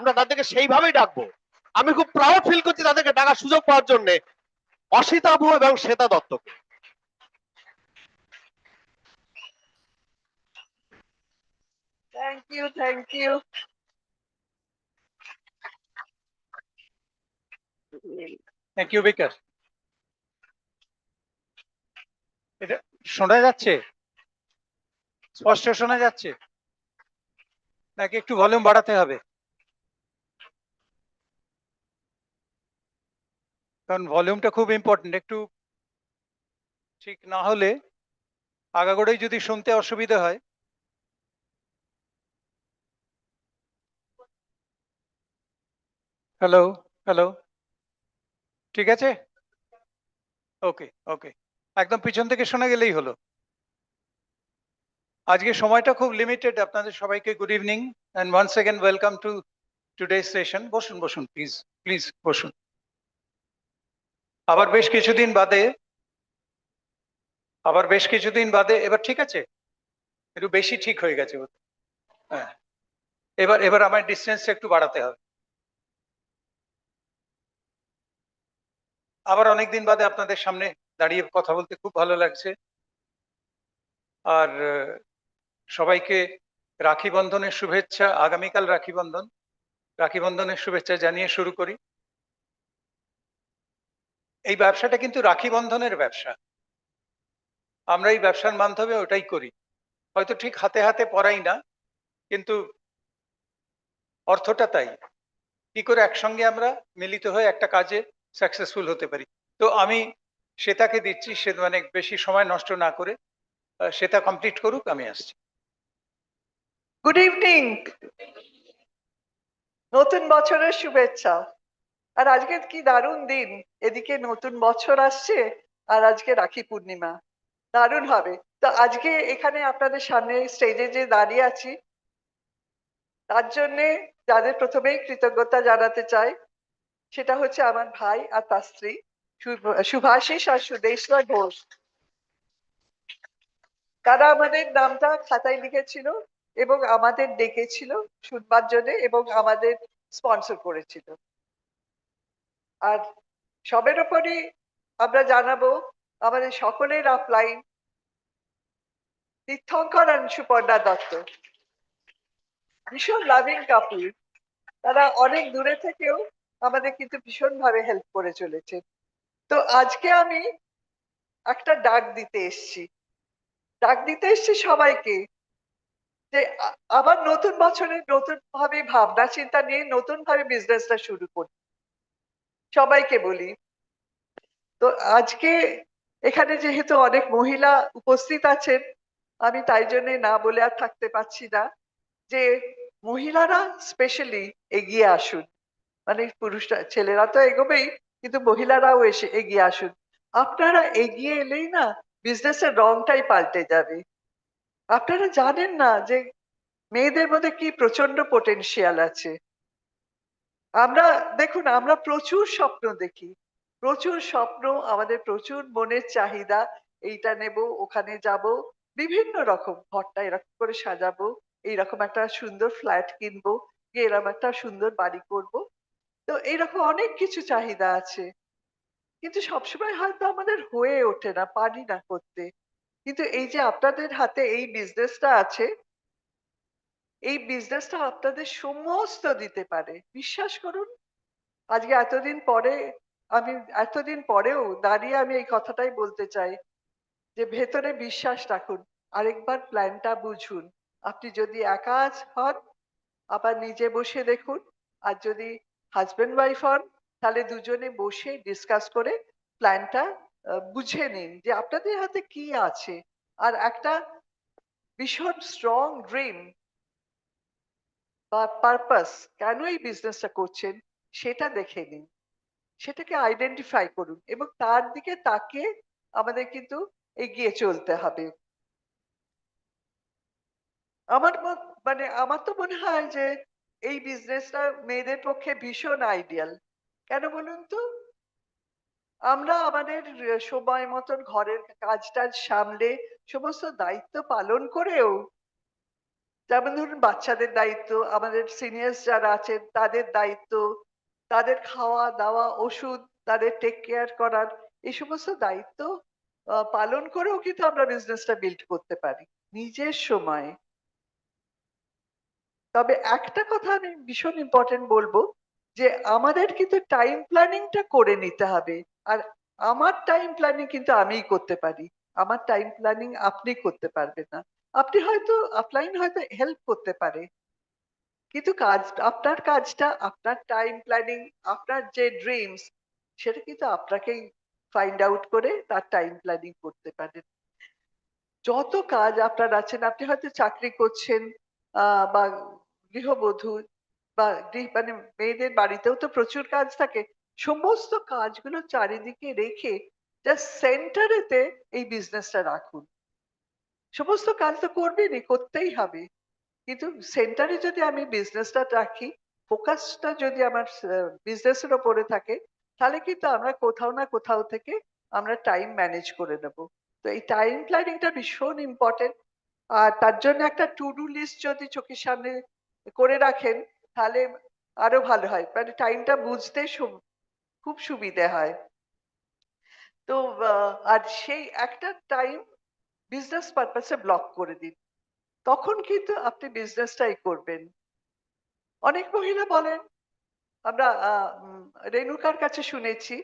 আমরা তাদেরকে সেইভাবেই ডাকবো। আমি খুব প্রাউড ফিল করছি তাদেরকে ডাকার সুযোগ পাওয়ার জন্য, অসিতাভ এবং শ্বেতা দত্তকে। Thank you, thank you. Thank you Bikash. এটা শোনা যাচ্ছে? স্পষ্ট শোনা যাচ্ছে নাকি একটু ভলিউম বাড়াতে হবে? কারণ ভলিউমটা খুব ইম্পর্টেন্ট। একটু ঠিক না হলে আগাগোড়াই যদি শুনতে অসুবিধা হয়। হ্যালো, হ্যালো, ঠিক আছে? ওকে, ওকে, একদম পিছন থেকে শোনা গেলেই হলো। আজকে সময়টা খুব লিমিটেড। আপনাদের সবাইকে good evening and once again welcome to today's session. বসুন বসুন, প্লিজ প্লিজ বসুন। আবার বেশ কিছুদিন বাদে এবার ঠিক আছে, একটু বেশি ঠিক হয়ে গেছে। হ্যাঁ, এবার আমার ডিস্টেন্সটা একটু বাড়াতে হবে। আবার অনেকদিন বাদে আপনাদের সামনে দাঁড়িয়ে কথা বলতে খুব ভালো লাগছে। আর সবাইকে রাখি বন্ধনের শুভেচ্ছা। আগামীকাল রাখি বন্ধন। রাখি বন্ধনের শুভেচ্ছা জানিয়ে শুরু করি। এই ব্যবসাটা কিন্তু রাখি বন্ধনের ব্যবসা। আমরা এই ব্যবসার মাধ্যমে ওটাই করি। হয়তো ঠিক হাতে হাতে পড়াই না, কিন্তু অর্থটা তাই। কি করে একসঙ্গে আমরা মিলিত হয়ে একটা কাজে সাকসেসফুল হতে পারি। তো আমি শ্বেতাকে দিচ্ছি, সে মানে বেশি সময় নষ্ট না করে শ্বেতা কমপ্লিট করুক, আমি আসছি। গুড ইভিনিং, নতুন বছরের শুভেচ্ছা। আর আজকে কি দারুণ দিন, এদিকে নতুন বছর আসছে আর আজকে রাখি পূর্ণিমা, দারুণ হবে। তো আজকে এখানে আপনাদের সামনে স্টেজে যে দাঁড়িয়ে আছি, তার জন্যে যাদের প্রথমেই কৃতজ্ঞতা জানাতে চাই সেটা হচ্ছে আমার ভাই আর তার স্ত্রী শুভাশিস আর সুদেশনা ঘোষ। তারা আমাদের নামটা খাতায় লিখেছিল এবং আমাদের ডেকেছিল শুনবার জন্য এবং আমাদের স্পন্সর করেছিল। আর সবের উপরই আমরা জানাবো আমাদের সকলের আপলাইন তীর্থঙ্কর আর সুপর্ণা দত্ত, ভীষণ লাভিং কাপল। তারা অনেক দূরে থেকেও আমাদের কিন্তু ভীষণ ভাবে হেল্প করে চলেছে। তো আজকে আমি একটা ডাক দিতে এসছি সবাইকে, যে আবার নতুন বছরে নতুন ভাবে ভাবনা চিন্তা নিয়ে নতুন ভাবে বিজনেসটা শুরু করি। সবাইকে বলি। তো আজকে এখানে যেহেতু অনেক মহিলা উপস্থিত আছেন, আমি তাই জন্য না বলে আর থাকতে পারছি না যে মহিলারা স্পেশালি এগিয়ে আসুন। মানে পুরুষরা, ছেলেরা তো এগোবেই, কিন্তু মহিলারাও এসে এগিয়ে আসুন। আপনারা এগিয়ে এলেই না বিজনেসের রংটাই পাল্টে যাবে। আপনারা জানেন না যে মেয়েদের মধ্যে কি প্রচন্ড পোটেনশিয়াল আছে। আমরা দেখুন, আমরা প্রচুর স্বপ্ন দেখি, প্রচুর স্বপ্ন, আমাদের প্রচুর মনের চাহিদা, এইটা নেব, ওখানে যাব, বিভিন্ন রকম, ঘরটা এরকম করে সাজাবো, এইরকম একটা সুন্দর ফ্ল্যাট কিনবো, এরকম একটা সুন্দর বাড়ি করব। তো এইরকম অনেক কিছু চাহিদা আছে, কিন্তু সবসময় হয়তো আমাদের হয়ে ওঠে না, পারি না করতে। কিন্তু এই যে আপনাদের হাতে এই বিজনেসটা আছে, এই বিজনেসটা আপনাদের সমস্ত দিতে পারে, বিশ্বাস করুন। আজকে এতদিন পরেও দাঁড়িয়ে আমি এই কথাটাই বলতে চাই যে ভেতরে বিশ্বাস রাখুন, আরেকবার প্ল্যানটা বুঝুন। আপনি যদি একা হন আবার নিজে বসে দেখুন, আর যদি হাজবেন্ড ওয়াইফ হন তাহলে দুজনে বসে ডিসকাস করে প্ল্যানটা বুঝে নিন যে আপনাদের হাতে কি আছে। আর একটা ভীষণ স্ট্রং ড্রিম বা পারপাস, কেন এই বিজনেসটা করছেন সেটা দেখে নিন, সেটাকে আইডেন্টিফাই করুন এবং তার দিকে তাকিয়ে আমাদের কিন্তু এগিয়ে চলতে হবে। আমার তো মনে হয় যে এই বিজনেসটা মেয়েদের পক্ষে ভীষণ আইডিয়াল। কেন বলুন তো? আমরা আমাদের সময় মতন ঘরের কাজ টাজ সামলে সমস্ত দায়িত্ব পালন করেও যেমন ধরুন বাচ্চাদের দায়িত্ব, আমাদের সিনিয়র্স যারা আছেন তাদের দায়িত্ব, তাদের খাওয়া দাওয়া, ওষুধ, তাদের টেক কেয়ার করার, এই সমস্ত দায়িত্ব পালন করেও কিন্তু আমরা বিজনেসটা বিল্ড করতে পারি নিজের সময়ে। তবে একটা কথা আমি ভীষণ ইম্পর্টেন্ট বলবো, যে আমাদের কিন্তু টাইম প্ল্যানিংটা করে নিতে হবে। আর আমার টাইম প্ল্যানিং কিন্তু আমিই করতে পারি, আমার টাইম প্ল্যানিং আপনি করতে পারবেন না। আপনি হয়তো অফলাইন হয়তো হেল্প করতে পারে, কিন্তু আপনার কাজটা, আপনার টাইম প্ল্যানিং, আপনার যে ড্রিমস, সেটা কিন্তু আপনাকেই ফাইন্ড আউট করে তার টাইম প্ল্যানিং করতে পারেন। যত কাজ আপনার আছেন, আপনি হয়তো চাকরি করছেন বা গৃহবধূ বা মানে মেয়েদের বাড়িতেও তো প্রচুর কাজ থাকে। সমস্ত কাজগুলো চারিদিকে রেখে জাস্ট সেন্টারেতে এই বিজনেসটা রাখুন। সমস্ত কাজ তো করবেনই, করতেই হবে, কিন্তু সেন্টারে যদি আমি বিজনেসটা রাখি, ফোকাসটা যদি আমার বিজনেসের ওপরে থাকে, তাহলে কিন্তু আমরা কোথাও না কোথাও থেকে আমরা টাইম ম্যানেজ করে নেব। তো এই টাইম প্ল্যানিংটা ভীষণ ইম্পর্টেন্ট। আর তার জন্য একটা টু ডু লিস্ট যদি চোখের সামনে করে রাখেন, তাহলে আরো ভালো হয়, মানে টাইমটা বুঝতে খুব সুবিধে হয়। তো আর সেই একটা টাইম বিজনেস পারপাসে ব্লক করে দিন, তখন কিন্তু আপনি বিজনেসটাই করবেন। অনেক মহিলা বলেন, আমরা রেণুকার কাছে শুনেছি,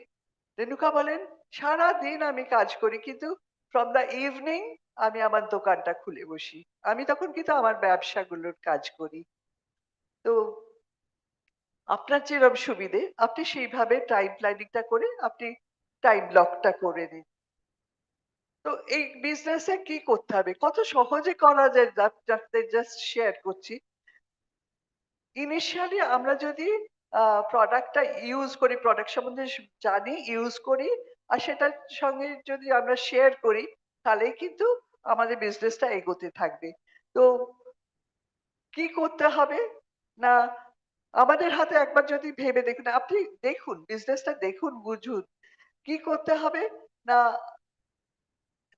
রেণুকা বলেন, সারা দিন আমি কাজ করি, কিন্তু ফ্রম দ্য ইভিনিং আমি আমার দোকানটা খুলে বসি, আমি তখন কিন্তু আমার ব্যবসাগুলোর কাজ করি। তো আপনার যেরকম সুবিধে আপনি সেইভাবে টাইম প্ল্যানিংটা করে আপনি টাইম ব্লকটা করে নিন। তো এই বিজনেসে কি করতে হবে, কত সহজে করা যায়, জাস্ট শেয়ার করছি। ইনিশিয়ালি আমরা যদি প্রোডাক্টটা ইউজ করি, প্রোডাক্ট সম্বন্ধে জানি, ইউজ করি, আর সেটার সঙ্গে যদি আমরা শেয়ার করি, তাহলেই কিন্তু আমাদের বিজনেসটা এগোতে থাকবে। তো কি করতে হবে না, আমাদের হাতে একবার যদি ভেবে দেখুন, আপনি দেখুন বিজনেসটা, দেখুন, বুঝুন কি করতে হবে না।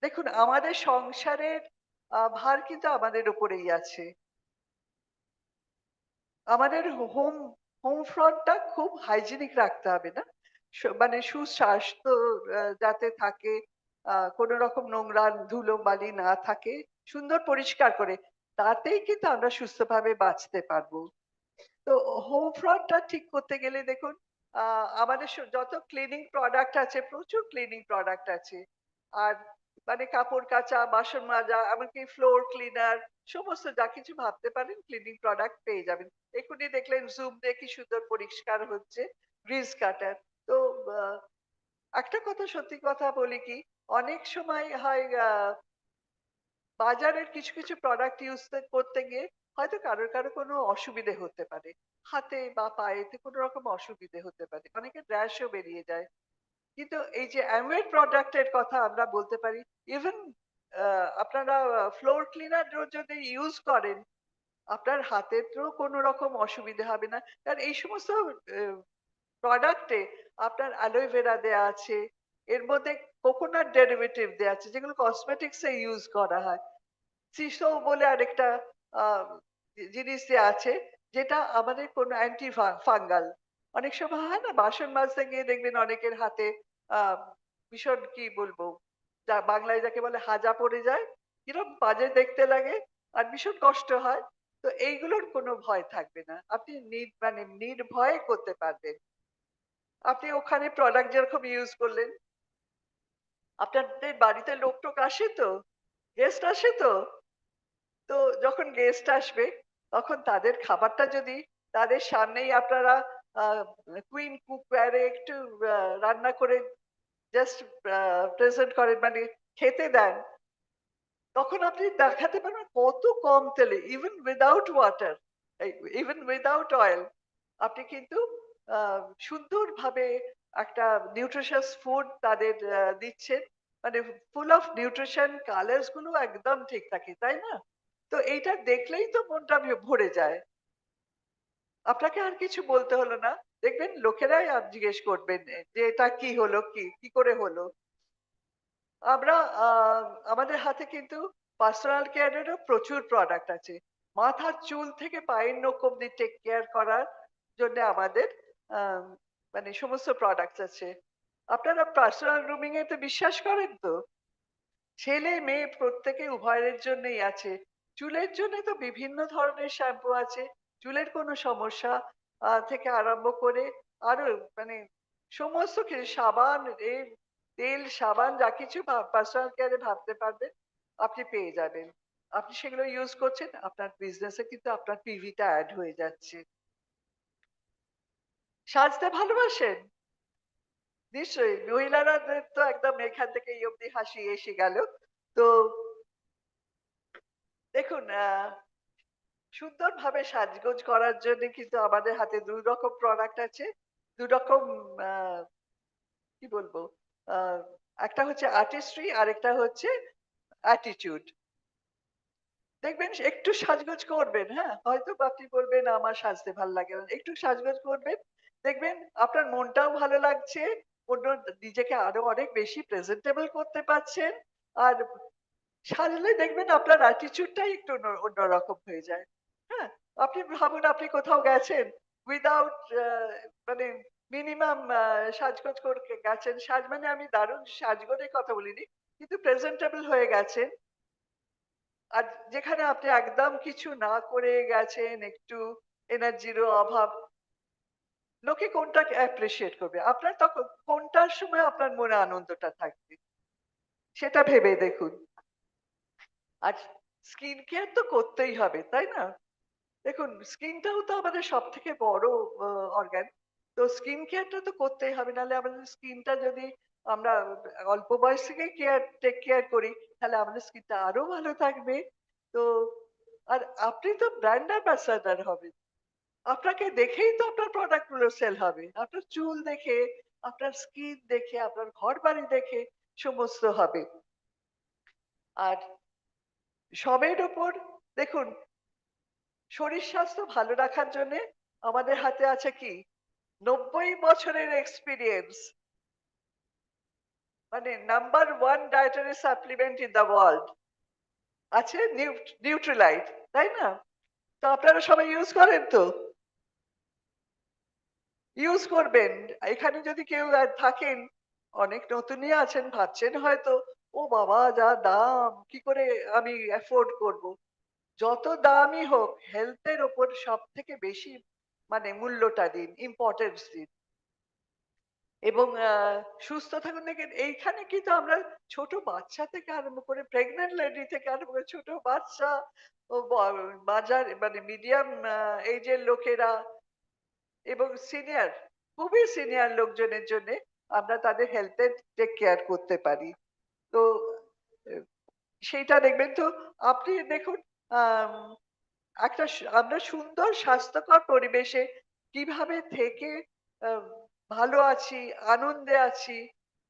দেখুন, আমাদের সংসারের ভার কিন্তু আমাদের উপরেই আছে। আমাদের হোম হোম ফ্রন্টটা খুব হাইজিনিক রাখতে হবে, না মানে সুস্বাস্থ্য যাতে থাকে, কোনো রকম নোংরা ধুলো বালি না থাকে, সুন্দর পরিষ্কার করে, তাতেই কিন্তু আমরা সুস্থভাবে বাঁচতে পারবো। তো হোম ফ্রন্টটা ঠিক করতে গেলে দেখুন, আমাদের যত ক্লিনিং প্রোডাক্ট আছে, প্রচুর ক্লিনিং প্রোডাক্ট আছে। আর মানে কাপড় কাচা, বাসন মাজা, এমনকি ফ্লোর ক্লিনার, সমস্ত যা কিছু ভাবতে পারেন ক্লিনিং প্রোডাক্ট পেয়ে যাবেন। এক্ষুনি দেখলেন জুম দিয়ে কি সুন্দর পরিষ্কার হচ্ছে, গ্রিজ কাটার। তো আহ, একটা কথা, সত্যি কথা বলি কি, অনেক সময় হয় বাজারের কিছু কিছু প্রোডাক্ট ইউজ করতে গিয়ে হয়তো কারোর কারো কোনো অসুবিধে হতে পারে, হাতে বা পায়েতে কোনো রকম অসুবিধে হতে পারে, অনেকের র্যাশও বেরিয়ে যায়। কিন্তু এই যে অ্যামওয়ে প্রোডাক্টের কথা আমরা বলতে পারি, ইভেন আপনারা ফ্লোর ক্লিনার যদি ইউজ করেন, আপনার হাতেরও কোনো রকম অসুবিধা হবে না। কারণ এই সমস্ত প্রোডাক্টে আপনার অ্যালোভেরা দেয়া আছে, এর মধ্যে কোকোনাট ডেরিভেটিভ দেয়া আছে, যেগুলো কসমেটিক্স এ ইউজ করা হয়। সিসো বলে আরেকটা আহ, জিনিস দেয়া আছে, যেটা আমাদের কোনো অ্যান্টি ফাঙ্গাল। অনেক সময় হয় না, বাসন মাজতে গিয়ে দেখবেন অনেকের হাতে আহ ভীষণ, কি বলবো, যা বাংলায় যাকে বলে হাজা পড়ে যায়, কিরকম বাজে দেখতে লাগে, আর ভীষণ কষ্ট হয়। তো এইগুলোর কোনো ভয় থাকবে না, আপনি মানে নির্ভয়ে করতে পারবেন। আপনি ওখানে প্রোডাক্ট যেরকম ইউজ করলেন, আপনাদের বাড়িতে লোক টোক আসে তো, গেস্ট আসে তো, তো যখন গেস্ট আসবে, তখন তাদের খাবারটা যদি তাদের সামনেই আপনারা কুইন কুকওয়্যারে একটু রান্না করে জাস্ট প্রেজেন্ট করেন, মানে খেতে দেন, তখন আপনি দেখাতে পারবেন কত কম তেলে, even without water, even without oil, আপনি কিন্তু সুন্দরভাবে একটা নিউট্রিশাস ফুড তাদের দিচ্ছেন, মানে ফুল অফ নিউট্রিশন, কালার্স গুলো একদম ঠিক থাকে, তাই না? তো এইটা দেখলেই তো মনটা ভরে যায়। আপনাকে আর কিছু বলতে হলো না, দেখবেন লোকেরাই আর জিজ্ঞেস করবেন যে এটা কি হলো, কি কি করে হলো। আমরা আমাদের হাতে কিন্তু পার্সোনাল কেয়ারেরও প্রচুর প্রোডাক্ট আছে। মাথার চুল থেকে পায়ের নখ অব্দি টেক কেয়ার করার জন্য আমাদের আহ, মানে সমস্ত প্রোডাক্টস আছে। আপনারা পার্সোনাল গ্রুমিং এ তো বিশ্বাস করেন তো? ছেলে মেয়ে প্রত্যেকে উভয়ের জন্যই আছে। চুলের জন্য তো বিভিন্ন ধরনের শ্যাম্পু আছে, চুলের কোনো সমস্যা থেকে আরম্ভ করে আরো মানে সমস্ত কিছু, সাবান তেল সাবান যা কিছু পার্সোনাল কেয়ারে ভাবতে পারবেন আপনি পেয়ে যাবেন। আপনি সেগুলো ইউজ করছেন, আপনার বিজনেসে কিন্তু আপনার পিভিটা অ্যাড হয়ে যাচ্ছে। সাজতে ভালোবাসেন নিশ্চয়ই, মহিলারা তো একদম এখান থেকে এই অব্দি হাসি এসে গেল। তো দেখুন সুন্দরভাবে সাজগোজ করার জন্য কিন্তু আমাদের হাতে দুই রকম প্রোডাক্ট আছে, দু রকম কি বলবো, আহ, একটা হচ্ছে আর্টিস্ট্রি আর একটা হচ্ছে অ্যাটিটিউড। দেখবেন একটু সাজগোজ করবেন, হ্যাঁ হয়তো আপনি বলবেন আমার সাজতে ভালো লাগে না, একটু সাজগোজ করবেন দেখবেন আপনার মনটাও ভালো লাগছে, অন্য নিজেকে আরো অনেক বেশি প্রেজেন্টেবল করতে পারছেন। আর সাজলে দেখবেন আপনার অ্যাটিটিউডটাই একটু অন্যরকম হয়ে যায়। হ্যাঁ, আপনি ভাবুন আপনি কোথাও গেছেন উইদাউট মানে মিনিমাম সাজগোজ করে গেছেন, সাজ মানে আমি দারুণ সাজগোজের কথা বলিনি, কিন্তু প্রেজেন্টেবল হয়ে গেছেন। আর যেখানে আপনি একদম কিছু না করে গেছেন, একটু এনার্জিরও অভাব, লোকে কোনটা অ্যাপ্রিসিয়েট করবে, আপনার তখন কোনটার সময় আপনার মনে আনন্দটা থাকবে সেটা ভেবে দেখুন। আর স্কিন কেয়ার তো করতেই হবে তাই না? দেখুন স্কিনটাও তো আমাদের সব থেকে বড় অর্গান, তো স্কিন কেয়ারটা তো করতেই হবে, নাহলে আমাদের স্কিনটা যদি আমরা অল্প বয়স থেকে টেক কেয়ার করি তাহলে আমাদের স্কিনটা আরো ভালো থাকবে। তো আর আপনি তো ব্র্যান্ড অ্যাম্বাসাডার হবেন, আপনাকে দেখেই তো আপনার প্রোডাক্ট গুলো সেল হবে, আপনার চুল দেখে, আপনার স্কিন দেখে, আপনার ঘর বাড়ি দেখে সমস্ত হবে। আর সবের উপর দেখুন শরীর স্বাস্থ্য ভালো রাখার জন্য আমাদের হাতে আছে কি 90 বছরের এক্সপিরিয়েন্স, মানে number one dietary supplement in the world আছে নিউট্রিলাইট, তাই না? তো আপনারা সবাই ইউজ করেন তো? ইউজ করবেন। এখানে যদি কেউ থাকেন অনেক নতুনই আছেন, ভাবছেন হয়তো ও বাবা যা দাম কি করে আমি অ্যাফোর্ড করব। যত দামই হোক হেলথের ওপর সব থেকে বেশি মানে মূল্যটা দিন, ইম্পর্টেন্স দিন এবং সুস্থ থাকুন। দেখেন এইখানে কিন্তু আমরা ছোট বাচ্চা থেকে আরম্ভ করে প্রেগনেন্ট লেডি থেকে আরম্ভ করে ছোট বাচ্চা ও বাজার মানে মিডিয়াম এজের লোকেরা এবং সিনিয়র, খুবই সিনিয়র লোকজনের জন্য আমরা তাদের হেলথের টেক কেয়ার করতে পারি। তো আহ, সেইটা দেখবেন তো আপনি দেখুন আম, আমরা সুন্দর স্বাস্থ্যকর পরিবেশে কিভাবে থেকে আহ, ভালো আছি, আনন্দে আছি,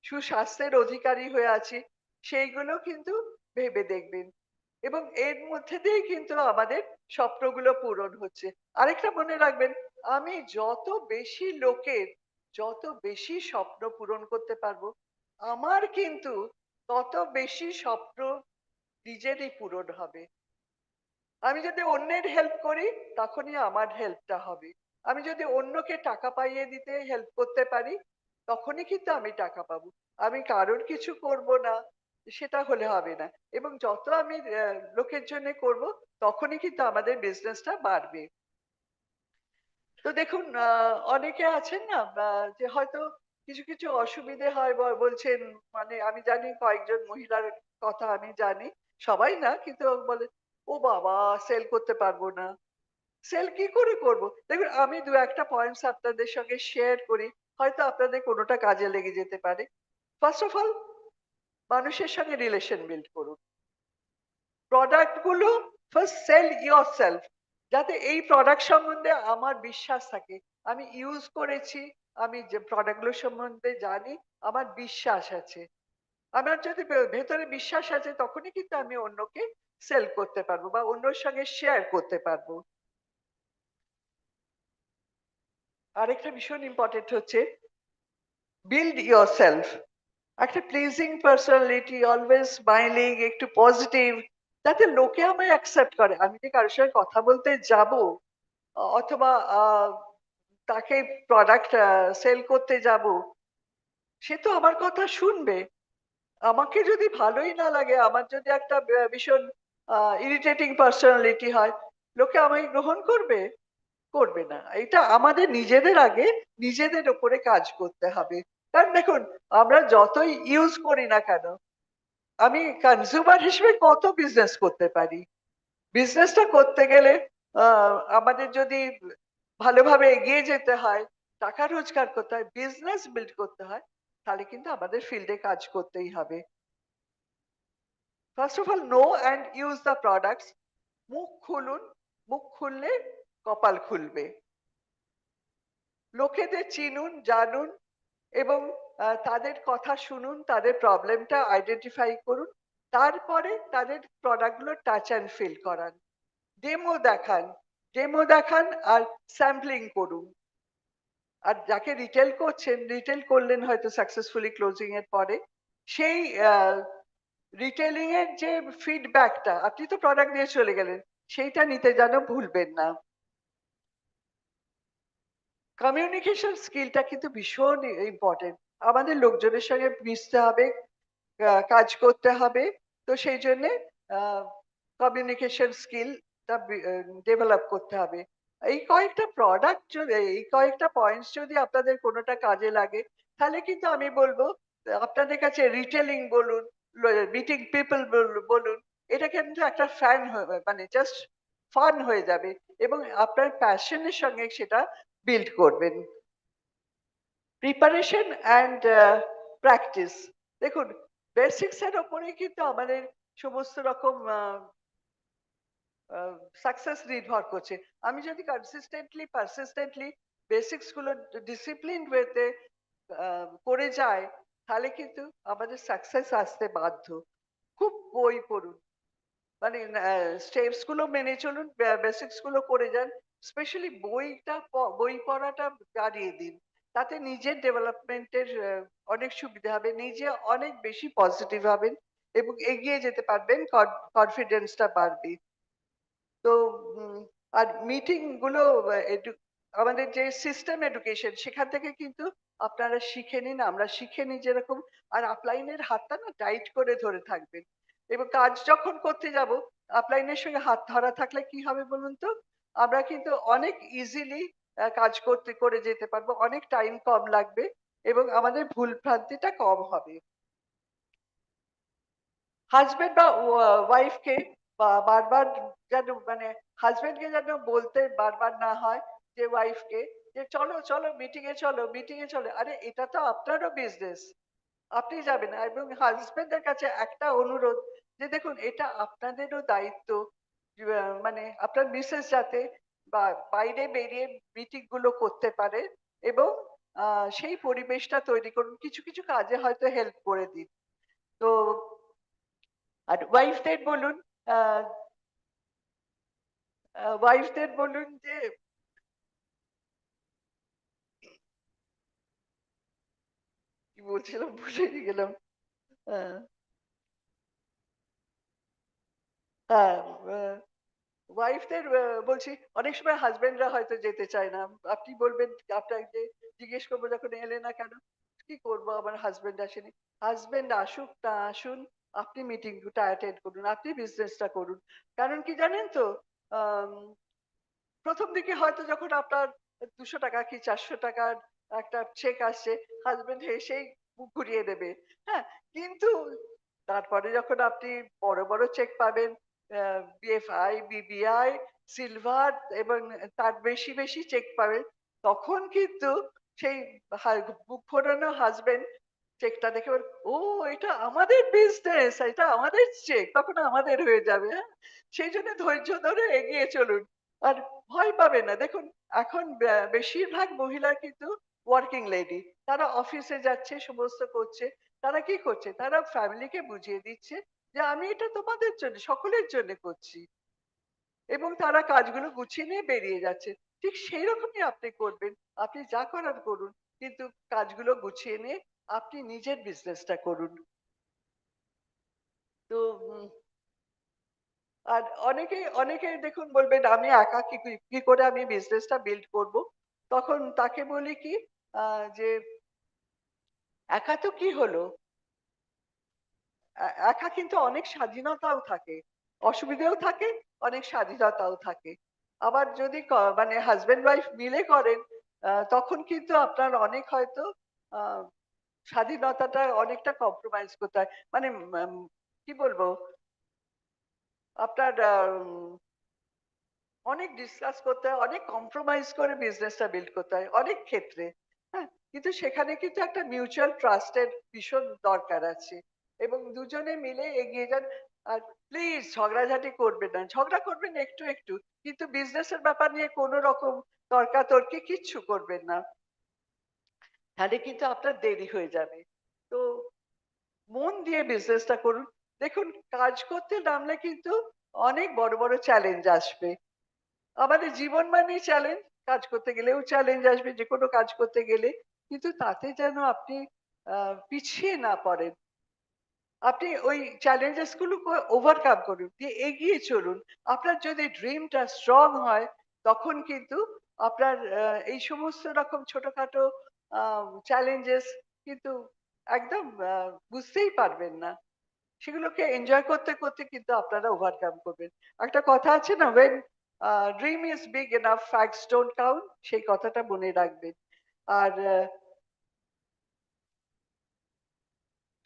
সুস্বাস্থ্যের অধিকারী হয়ে আছি সেইগুলো কিন্তু ভেবে দেখবেন এবং এর মধ্যে দিয়েই কিন্তু আমাদের স্বপ্নগুলো পূরণ হচ্ছে। আরেকটা মনে রাখবেন, আমি যত বেশি লোকের যত বেশি স্বপ্ন পূরণ করতে পারবো আমার কিন্তু তত বেশি স্বপ্ন নিজেরই পূরণ হবে। আমি যদি অন্যের হেল্প করি তখনই আমার হেল্পটা হবে, আমি যদি অন্যকে টাকা পাইয়ে দিতে হেল্প করতে পারি তখনই কিন্তু আমি টাকা পাবো। আমি কারোর কিছু করব না সেটা হলে হবে না, এবং যত আমি লোকের জন্য করব তখনই কিন্তু আমাদের বিজনেসটা বাড়বে। তো দেখুন অনেকে আছেন না যে হয়তো কিছু কিছু অসুবিধে হয় বলছেন, মানে আমি জানি কয়েকজন মহিলার কথা আমি জানি, সবাই না কিন্তু বলে ও বাবা সেল করতে পারবো না। সেল কি করে করব? দেখুন আমি দু একটা পয়েন্টস আপনাদের সঙ্গে শেয়ার করি, হয়তো আপনাদের কোনোটা কাজে লেগে যেতে পারে। ফার্স্ট অফ অল মানুষের সঙ্গে রিলেশন বিল্ড করুন। প্রোডাক্ট গুলো ফার্স্ট সেল ইয়োরসেলফ, যাতে এই প্রোডাক্ট সম্বন্ধে আমার বিশ্বাস থাকে, আমি ইউজ করেছি, আমি যে প্রোডাক্ট গুলো সম্বন্ধে জানি, আমার বিশ্বাস আছে। আমার যদি ভেতরে বিশ্বাস আছে তখনই কিন্তু আমি অন্যকে সেল করতে পারবো বা অন্যর সঙ্গে শেয়ার করতে পারবো। আরেকটা ভীষণ ইম্পর্টেন্ট হচ্ছে বিল্ড ইয়োরসেলফ, একটা প্লিজিং পার্সোনালিটি, অলওয়েজ স্মাইলিং, একটু পজিটিভ, যাতে লোকে আমায় অ্যাকসেপ্ট করে। আমি যে কারোর সঙ্গে কথা বলতে যাব অথবা তাকে প্রোডাক্ট সেল করতে যাব, সে তো আমার কথা শুনবে। আমাকে যদি ভালোই না লাগে, আমার যদি একটা ভীষণ ইরিটেটিং পার্সোনালিটি হয়, লোকে আমায় গ্রহণ করবে? করবে না। এটা আমাদের নিজেদের আগে নিজেদের উপরে কাজ করতে হবে। কারণ দেখুন, আমরা যতই ইউজ করি না কেন, আমি কনজিউমার হিসেবে কত বিজনেস করতে পারি। বিজনেসটা করতে গেলে আমাদের যদি ভালোভাবে এগিয়ে যেতে হয়, টাকা রোজগার করতে হয়, বিজনেস বিল্ড করতে হয়, তাহলে কিন্তু আমাদের ফিল্ডে কাজ করতেই হবে। First of all, know and use the products. মুখ খুলুন, মুখ খুললে কপাল খুলবে। লোকেদের চিনুন, জানুন এবং তাদের কথা শুনুন, তাদের প্রবলেমটা আইডেন্টিফাই করুন। তারপরে তাদের প্রোডাক্টগুলো টাচ অ্যান্ড ফিল করান, ডেমো দেখান, ডেমো দেখান আর স্যাম্পলিং করুন। আর যাকে রিটেল করছেন, রিটেল করলেন হয়তো সাকসেসফুলি ক্লোজিং এর পরে, সেই রিটেলিং এর যে ফিডব্যাকটা, আপনি তো প্রোডাক্ট নিয়ে চলে গেলেন, সেইটা নিতে যেন ভুলবেন না। কমিউনিকেশন স্কিলটা কিন্তু ভীষণ ইম্পর্টেন্ট। আমাদের লোকজনের সঙ্গে মিশতে হবে, কাজ করতে হবে। তো সেই জন্য কমিউনিকেশন স্কিলটা ডেভেলপ করতে হবে। এই কয়েকটা প্রোডাক্ট যদি, এই কয়েকটা পয়েন্টস যদি আপনাদের কোনোটা কাজে লাগে, তাহলে কিন্তু আমি বলবো আপনাদের কাছে রিটেলিং বলুন, মিটিং পিপল বলুন, এটা কিন্তু একটা ফ্যান মানে জাস্ট ফান হয়ে যাবে এবং আপনার প্যাশনের সঙ্গে সেটা বিল্ড করবেন। Preparation and practice. দেখুন, বেসিক্স এর ওপরেই কিন্তু আমাদের সমস্ত রকম সাকসেস নির্ভর করছে। আমি যদি কনসিস্টেন্টলি পারসিস্টেন্টলি বেসিক্স গুলো ডিসিপ্লিন ওয়েতে করে যাই, তাহলে কিন্তু আমাদের সাকসেস আসতে বাধ্য। খুব বই পড়ুন, মানে স্টেপস গুলো মেনে চলুন, বেসিক্স গুলো করে যান। স্পেশালি বই পড়াটা বাড়িয়ে দিন। তাতে নিজের ডেভেলপমেন্টের অনেক সুবিধা হবে, নিজে অনেক বেশি পজিটিভ হবেন এবং এগিয়ে যেতে পারবেন, কনফিডেন্সটা বাড়বে। তো আর মিটিং গুলো আমাদের যে সিস্টেম এডুকেশন, সেখান থেকে কিন্তু আপনারা শিখে নিন, আমরা শিখে নিই যেরকম। আর আপলাইনের হাতটা না টাইট করে ধরে থাকবেন এবং কাজ যখন করতে যাব, আপলাইনের সঙ্গে হাত ধরা থাকলে কি হবে বলুন তো, আমরা কিন্তু অনেক ইজিলি কাজ করতে করে যেতে পারবো, অনেক টাইম কম লাগবে এবং আমাদের ভুল ভ্রান্তিটা কম হবে। হাজবেন্ড বা ওয়াইফকে বারবার যেন, মানে হাজবেন্ডকে যেন বলতে বারবার না হয় যে ওয়াইফকে যে চলো চলো মিটিং এ চলো, মিটিং এ চলো। আরে এটা তো আপনারও বিজনেস, আপনি যাবেন। এবং হাজবেন্ডের কাছে একটা অনুরোধ যে দেখুন, এটা আপনাদেরও দায়িত্ব যে, মানে আপনার মিসেস যাতে বা বাইরে বেরিয়ে মিটিং গুলো করতে পারে এবং সেই পরিবেশটা তৈরি করুন। কিছু কিছু কাজে হয়তো হেল্প করে দিন। তো আর ওয়াইফদের বলুন, ওয়াইফদের বলুন যে কি বলছিলাম ভুলে গেলাম। আহ, হ্যাঁ, ওয়াইফদের বলছি, অনেক সময় হাজবেন্ডরা হয়তো যেতে চায় না। আপনি বলবেন, আপনাকে জিজ্ঞেস করবো যখন এলে না কেন, কি করব আমার হাজবেন্ড আসেনি। হাজবেন্ড আসুক না আসুন, আপনি মিটিংটা অ্যাটেন্ড করুন, আপনি বিজনেসটা করুন। কারণ কি জানেন তো, আম, প্রথম দিকে হয়তো যখন আপনার 200 টাকা কি 400 টাকার একটা চেক আসছে, হাজবেন্ড হেসেই মুখ ঘুরিয়ে দেবে। হ্যাঁ, কিন্তু তারপরে যখন আপনি বড় বড় চেক পাবেন, বিএফআই, বিবিআই, সিলভার এবং তার বেশি বেশি চেক পাবেন, তখন কিন্তু সেই বুক ফোটানো হাজবেন্ড চেকটা দেখে বলবে, ও এটা আমাদের বিজনেস, এটা আমাদের চেক, তখন আমাদের হয়ে যাবে। হ্যাঁ, সেই জন্য ধৈর্য ধরে এগিয়ে চলুন আর ভয় পাবে না। দেখুন, এখন বেশিরভাগ মহিলা কিন্তু ওয়ার্কিং লেডি, তারা অফিসে যাচ্ছে, সমস্ত করছে। তারা কি করছে, তারা ফ্যামিলিকে বুঝিয়ে দিচ্ছে যে আমি এটা তোমাদের জন্য, সকলের জন্য করছি এবং তারা কাজগুলো গুছিয়ে নিয়ে বেরিয়ে যাচ্ছে। ঠিক সেই রকমই আপনি করবেন। আপনি যা করার করুন, কিন্তু কাজগুলো গুছিয়ে নিয়ে আপনি নিজের বিজনেসটা করুন। তো আর অনেকে দেখুন বলবেন আমি একা কি করে আমি বিজনেসটা বিল্ড করব, তখন তাকে বলি কি যে একা তো কি হলো, একা কিন্তু অনেক স্বাধীনতাও থাকে, অসুবিধাও থাকে, অনেক স্বাধীনতাও থাকে। আবার যদি মানে হাজবেন্ড ওয়াইফ মিলে করেন তখন কিন্তু আপনার অনেক হয়তো আহ, স্বাধীনতাটা অনেকটা কম্প্রোমাইজ করতে হয়, মানে কি বলবো, আপনার অনেক ডিসকাস করতে হয়, অনেক কম্প্রোমাইজ করে বিজনেসটা বিল্ড করতে হয় অনেক ক্ষেত্রে। হ্যাঁ, কিন্তু সেখানে কিন্তু একটা মিউচুয়াল ট্রাস্টের ভীষণ দরকার আছে, এবং দুজনে মিলে এগিয়ে যান। আর প্লিজ ঝগড়াঝাটি করবেন না, ঝগড়া করবেন একটু একটু, কিন্তু বিজনেসের ব্যাপার নিয়ে কোনো রকম তর্কাতর্কি কিচ্ছু করবেন না, তাহলে কিন্তু আপনার দেরি হয়ে যাবে। তো মন দিয়ে বিজনেসটা করুন। দেখুন, কাজ করতে নামলে কিন্তু অনেক বড় বড় চ্যালেঞ্জ আসবে, আমাদের জীবন মানেই চ্যালেঞ্জ, কাজ করতে গেলেও চ্যালেঞ্জ আসবে, যে কোনো কাজ করতে গেলে, কিন্তু তাতে যেন আপনি পিছিয়ে না পড়েন, আপনি ওই চ্যালেঞ্জেস গুলো ওভারকাম করুন, দিয়ে এগিয়ে চলুন। আপনার যদি ড্রিমটা স্ট্রং হয় তখন কিন্তু আপনার এই সমস্ত রকম ছোটখাটো চ্যালেঞ্জেস কিন্তু একদম বুঝতেই পারবেন না, সেগুলোকে এনজয় করতে করতে কিন্তু আপনারা ওভারকাম করবেন। একটা কথা আছে না, when dream is big enough facts don't count, সেই কথাটা মনে রাখবেন। আর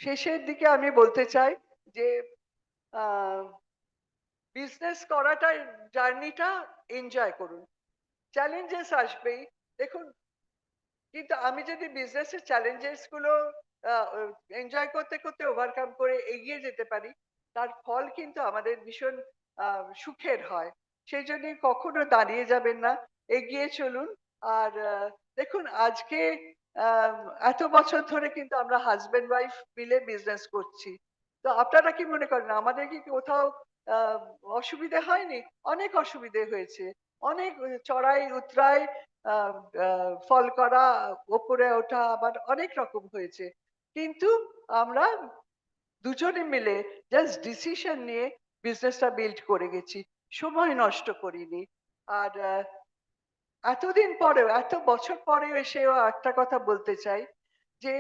শেষের দিকে আমি বলতে চাই যে বিজনেস করাটা, জার্নিটা এনজয় করুন, চ্যালেঞ্জেস আসবেই, দেখুন, কিন্তু আমি যদি বিজনেসের চ্যালেঞ্জেস গুলো এনজয় করতে করতে ওভারকাম করে এগিয়ে যেতে পারি, তার ফল কিন্তু আমাদের ভীষণ সুখের হয়। সেই জন্য কখনো দাঁড়িয়ে যাবেন না, এগিয়ে চলুন। আর দেখুন, আজকে আহ, এত বছর ধরে কিন্তু আমরা হাজবেন্ড ওয়াইফ মিলে বিজনেস করছি, তো আপনারা কি মনে করেন আমাদের কি কোথাও আহ, অসুবিধে হয়নি? অনেক অসুবিধে হয়েছে, অনেক চড়াই উতরাই, ফল করা, ওপরে ওঠা, আবার অনেক রকম হয়েছে, কিন্তু আমরা দুজনে মিলে জাস্ট ডিসিশন নিয়ে বিজনেসটা বিল্ড করে গেছি, সময় নষ্ট করিনি। আর এতদিন পরেও, এত বছর পরেও এসেও একটা কথা বলতে চাই, যে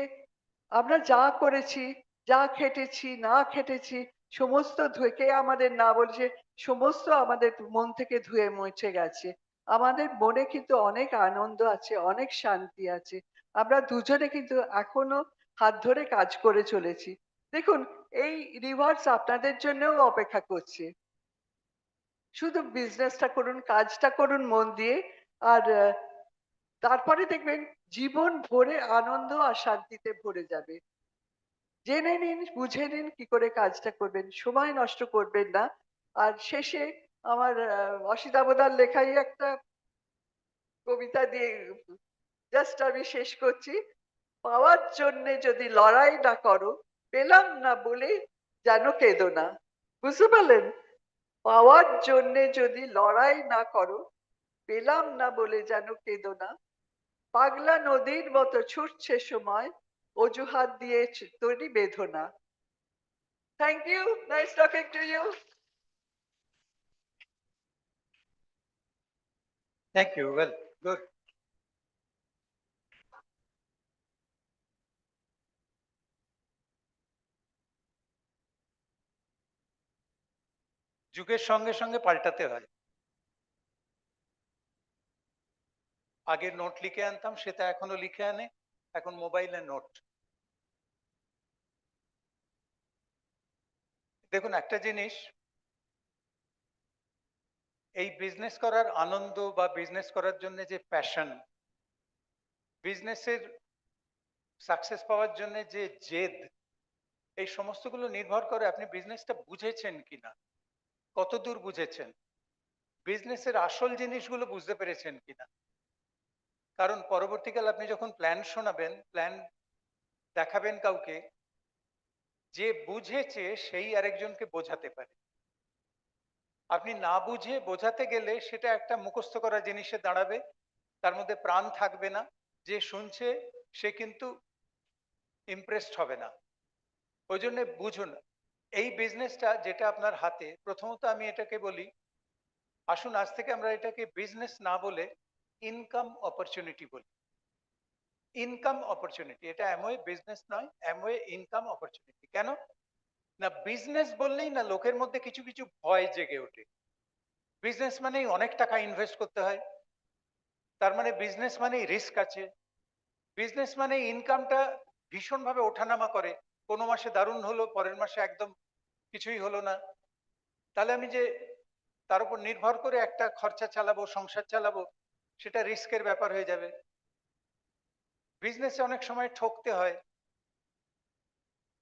আমরা যা করেছি, যা খেটেছি না খেটেছি, সমস্ত ধুয়ে আমাদের না বলছে, সমস্ত আমাদের মন থেকে ধুয়ে মুছে গেছে, আমাদের মনে কিন্তু অনেক আনন্দ আছে, অনেক শান্তি আছে, আমরা দুজনে কিন্তু এখনো হাত ধরে কাজ করে চলেছি। দেখুন, এই রিওয়ার্ডস আপনাদের জন্যও অপেক্ষা করছে, শুধু বিজনেসটা করুন, কাজটা করুন মন দিয়ে। আর তারপরে দেখবেন জীবন ভরে আনন্দ আর শান্তিতে ভরে যাবে। জেনে নিন, বুঝে নিন কি করে কাজটা করবেন, সময় নষ্ট করবেন না। আর শেষে আমার অসিতাবদার লেখাই একটা কবিতা দিয়ে জাস্ট আমি শেষ করছি। পাওয়ার জন্যে যদি লড়াই না করো, পেলাম না বলে যেন কেঁদো না। বুঝতে পারলেন? পাওয়ার জন্যে যদি লড়াই না করো, পেলাম না বলে যেন কেঁদো না, পাগলা নদীর মতো ছুটছে সময়, অজুহাত দিয়ে তৈরি বেঁধো না। Thank you, nice talking to you. Thank you, well, good. যুগের সঙ্গে সঙ্গে পাল্টাতে হয়। আগে নোট লিখে আনতাম, সেটা এখনো লিখে আনে, এখন মোবাইলে নোট। দেখুন একটা জিনিস, এই বিজনেস করার আনন্দ বা বিজনেস করার জন্য যে প্যাশন, বিজনেসের সাকসেস পাওয়ার জন্য যে জেদ, এই সমস্তগুলো নির্ভর করে আপনি বিজনেসটা বুঝেছেন কিনা, কতদূর বুঝেছেন, বিজনেসের আসল জিনিসগুলো বুঝতে পেরেছেন কিনা। কারণ পরবর্তীকাল আপনি যখন প্ল্যান শোনাবেন, প্ল্যান দেখাবেন কাউকে, যে বুঝেছে সেই আরেকজনকে বোঝাতে পারে। আপনি না বুঝে বোঝাতে গেলে সেটা একটা মুখস্থ করা জিনিসে দাঁড়াবে, তার মধ্যে প্রাণ থাকবে না, যে শুনছে সে কিন্তু ইমপ্রেসড হবে না। ওই জন্য বুঝুন, এই বিজনেসটা যেটা আপনার হাতে, প্রথমত আমি এটাকে বলি, আসুন আজ থেকে আমরা এটাকে বিজনেস না বলে ইনকাম অপরচুনিটি বলি। ইনকাম অপরচুনিটি, এটা অ্যামওয়ে বিজনেস নয়, অ্যামওয়ে ইনকাম অপরচুনিটি। কেন না, বিজনেস বললেই না লোকের মধ্যে কিছু কিছু ভয় জেগে ওঠে। বিজনেস মানেই অনেক টাকা ইনভেস্ট করতে হয়, তার মানে বিজনেস মানেই রিস্ক আছে, বিজনেস মানে ইনকামটা ভীষণভাবে ওঠানামা করে, কোনো মাসে দারুণ হলো, পরের মাসে একদম কিছুই হলো না, তাহলে আমি যে তার উপর নির্ভর করে একটা খরচা চালাবো, সংসার চালাবো, সেটা রিস্কের ব্যাপার হয়ে যাবে। বিজনেসে অনেক সময় ঠকতে হয়,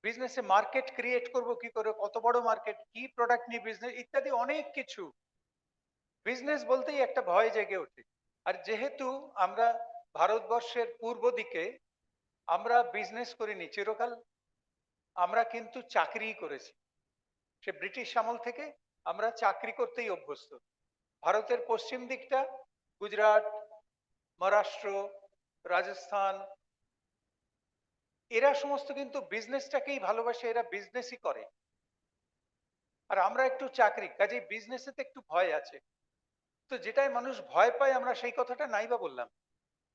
বিজনেসে মার্কেট ক্রিয়েট করব কি করে, কত বড় মার্কেট, কি প্রোডাক্ট নিয়ে বিজনেস, ইত্যাদি অনেক কিছু। বিজনেস বলতেই একটা ভয় জেগে ওঠে। আর যেহেতু আমরা ভারতবর্ষের পূর্ব দিকে আমরা বিজনেস করিনি চিরকাল, আমরা কিন্তু চাকরি করেছি। সে ব্রিটিশ আমল থেকে আমরা চাকরি করতেই অভ্যস্ত। ভারতের পশ্চিম দিকটা গুজরাট, মহারাষ্ট্র, রাজস্থান, এরা সমস্ত কিন্তু বিজনেসটাকেই ভালোবাসে, এরা বিজনেসই করে। আর আমরা একটু চাকরি, কাজেই বিজনেসেতে একটু ভয় আছে। তো যেটাই মানুষ ভয় পায় আমরা সেই কথাটা নাই বা বললাম,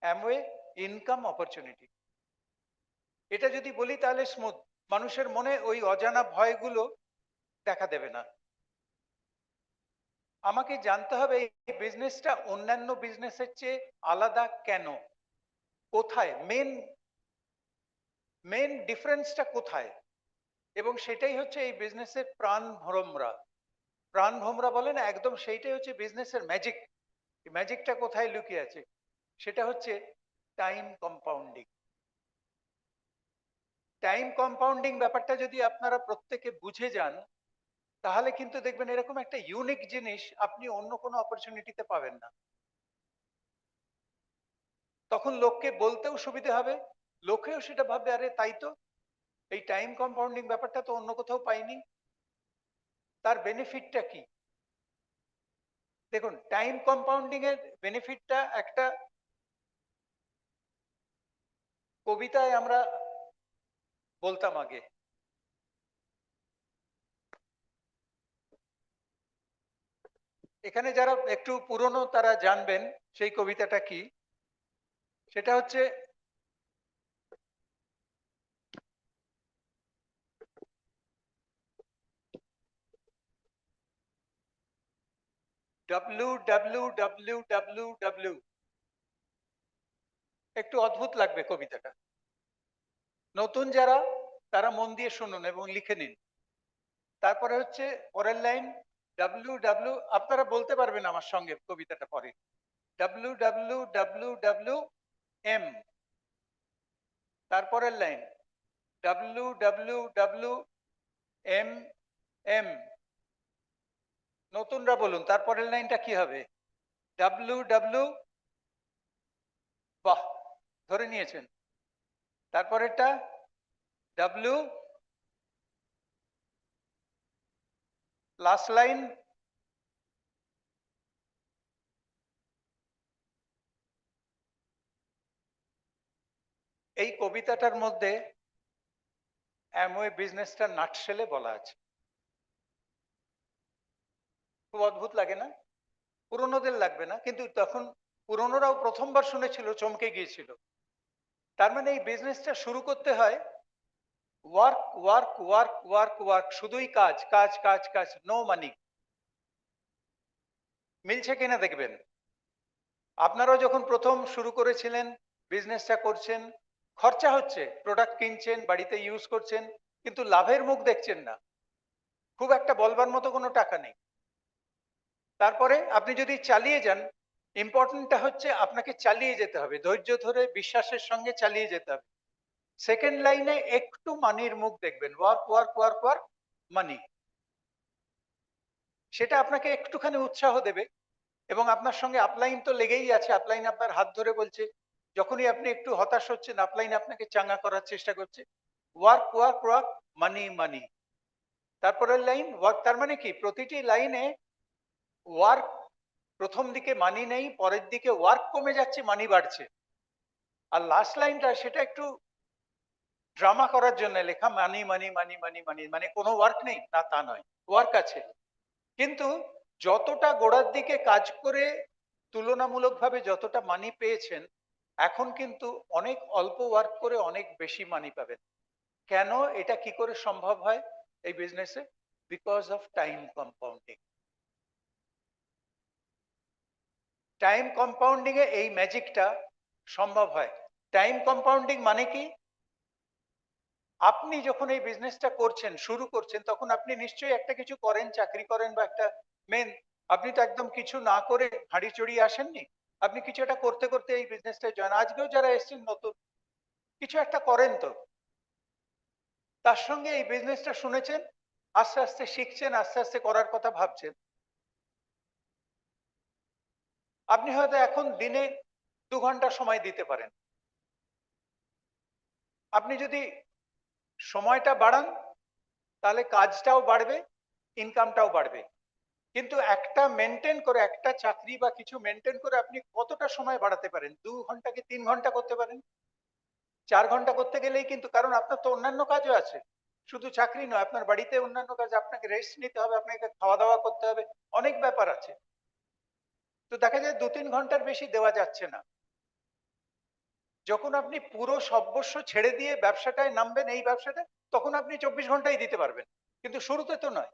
অ্যামওয়ে ইনকাম অপরচুনিটি। এটা যদি বলি তাহলে স্মুথ, মানুষের মনে ওই অজানা ভয়গুলো দেখা দেবে না। আমাকে জানতে হবে এই বিজনেসটা অন্যান্য বিজনেসের চেয়ে আলাদা কেন, কোথায় মেন ডিফারেন্সটা কোথায়, এবং সেটাই হচ্ছে এই বিজনেসের প্রাণ ভ্রমরা। প্রাণ ভ্রমরা বলে না, একদম সেইটাই হচ্ছে বিজনেসের ম্যাজিক। ম্যাজিকটা কোথায় লুকিয়ে আছে, সেটা হচ্ছে টাইম কম্পাউন্ডিং। টাইম কম্পাউন্ডিং ব্যাপারটা যদি আপনারা প্রত্যেকে বুঝে যান, তাহলে কিন্তু দেখবেন এরকম একটা ইউনিক জিনিস আপনি অন্য কোনো অপরচুনিটিতে পাবেন না। তখন লোককে বলতেও সুবিধা হবে, লোকেও সেটা ভাববে আরে তাই তো, এই টাইম কম্পাউন্ডিং ব্যাপারটা তো অন্য কোথাও পাইনি। তার বেনিফিটটা কি? দেখুন, টাইম কম্পাউন্ডিং এর বেনিফিটটা একটা কবিতায় আমরা বলতাম আগে। এখানে যারা একটু পুরনো তারা জানবেন সেই কবিতাটা কি। সেটা হচ্ছে, WWWWW। একটু অদ্ভুত লাগবে কবিতাটা, নতুন যারা তারা মন দিয়ে শুনুন এবং লিখে নিন। তারপরে হচ্ছে পরের লাইন, WW, আপনারা বলতে পারবেন আমার সঙ্গে কবিতাটা পরে, WWWWM। তারপরের লাইন WWWMM। নতুনরা বলুন তারপরের লাইনটা কি হবে, WW, বাহ ধরে নিয়েছেন। তারপরেরটা W, লাস্ট লাইন এই কবিতাটার মধ্যে অ্যামওয়ে বিজনেসটা নাটশেলে বলা আছে। খুব অদ্ভুত লাগে না? পুরনোদের লাগবে না, কিন্তু তখন পুরনোরাও প্রথমবার শুনেছিল, চমকে গিয়েছিল। তার মানে এই বিজনেসটা শুরু করতে হয় work work work work work, শুধুই কাজ কাজ কাজ কাজ, নো মানি। মিলছে কিনা দেখবেন। আপনারাও যখন প্রথম শুরু করেছিলেন, বিজনেসটা করছেন, খরচা হচ্ছে, প্রোডাক্ট কিনছেন, বাড়িতে ইউজ করছেন, কিন্তু লাভের মুখ দেখছেন না, খুব একটা বলবার মতো কোনো টাকা নেই। তারপরে আপনি যদি চালিয়ে যান, ইম্পর্টেন্টটা হচ্ছে আপনাকে চালিয়ে যেতে হবে, ধৈর্য ধরে বিশ্বাসের সঙ্গে চালিয়ে যেতে হবে। সেকেন্ড লাইনে একটু মানির মুখ দেখবেন, ওয়ার্ক ওয়ার্ক ওয়ার্ক ওয়ার্ক মানি। সেটা আপনাকে একটুখানি উৎসাহ দেবে, এবং আপনার সঙ্গে আপলাইন তো লেগেই আছে, আপলাইন আপনার হাত ধরে বলছে, যখনই আপনি একটু হতাশ হচ্ছেন আপলাইন আপনাকে চাঙ্গা করার চেষ্টা করছে, ওয়ার্ক ওয়ার্ক ওয়ার্ক মানি মানি। তারপরের লাইন ওয়ার্ক, তার মানে কি প্রতিটি লাইনে ওয়ার্ক, প্রথম দিকে মানি নেই, পরের দিকে ওয়ার্ক কমে যাচ্ছে, মানি বাড়ছে। আর লাস্ট লাইনটা সেটা একটু ড্রামা করার জন্য লেখা, মানি মানি মানি মানি মানি, মানে কোনো ওয়ার্ক নেই না, তা নয়, ওয়ার্ক আছে। কিন্তু যতটা গোড়ার দিকে কাজ করে তুলনামূলকভাবে যতটা মানি পেয়েছেন, এখন কিন্তু অনেক অল্প ওয়ার্ক করে অনেক বেশি মানি পাবেন। কেন, এটা কি করে সম্ভব হয় এই বিজনেসে? Because of time compounding. Time compounding এ এই ম্যাজিকটা সম্ভব হয়। টাইম কম্পাউন্ডিং মানে কি? আপনি যখন এই বিজনেসটা করছেন, শুরু করছেন, তখন আপনি নিশ্চয়ই একটা কিছু করেন, চাকরি করেন বা একটা মেন, আপনি তো একদম কিছু না করে হাঁড়ি চড়িয়ে আসেননি। আপনি কিছু একটা করতে করতে এই বিজনেসটা জয়েন, আজকেও যারা এসেছেন নতুন, কিছু একটা করেন তো, তার সঙ্গে এই বিজনেসটা শুনেছেন, আস্তে আস্তে শিখছেন, আস্তে আস্তে করার কথা ভাবছেন। আপনি হয়তো এখন দিনে 2 ঘন্টা সময় দিতে পারেন। আপনি যদি সময়টা বাড়ান, তাহলে কাজটাও বাড়বে, ইনকামটাও বাড়বে। কিন্তু একটা মেনটেন করে, একটা চাকরি বা কিছু মেনটেন করে আপনি কতটা সময় বাড়াতে পারেন? 2 ঘন্টাকে 3 ঘন্টা করতে পারেন, 4 ঘন্টা করতে গেলেই কিন্তু, কারণ আপনার তো অন্যান্য কাজও আছে, শুধু চাকরি নয়, আপনার বাড়িতে অন্যান্য কাজ, আপনাকে রেস্ট নিতে হবে, আপনাকে খাওয়া দাওয়া করতে হবে, অনেক ব্যাপার আছে। তো দেখা যায় 2-3 ঘন্টার বেশি দেওয়া যাচ্ছে না। যখন আপনি পুরো সর্বস্ব ছেড়ে দিয়ে ব্যবসাটায় নামবেন, এই ব্যবসাটা, তখন আপনি 24 ঘন্টাই দিতে পারবেন, কিন্তু শুরুতে তো নয়।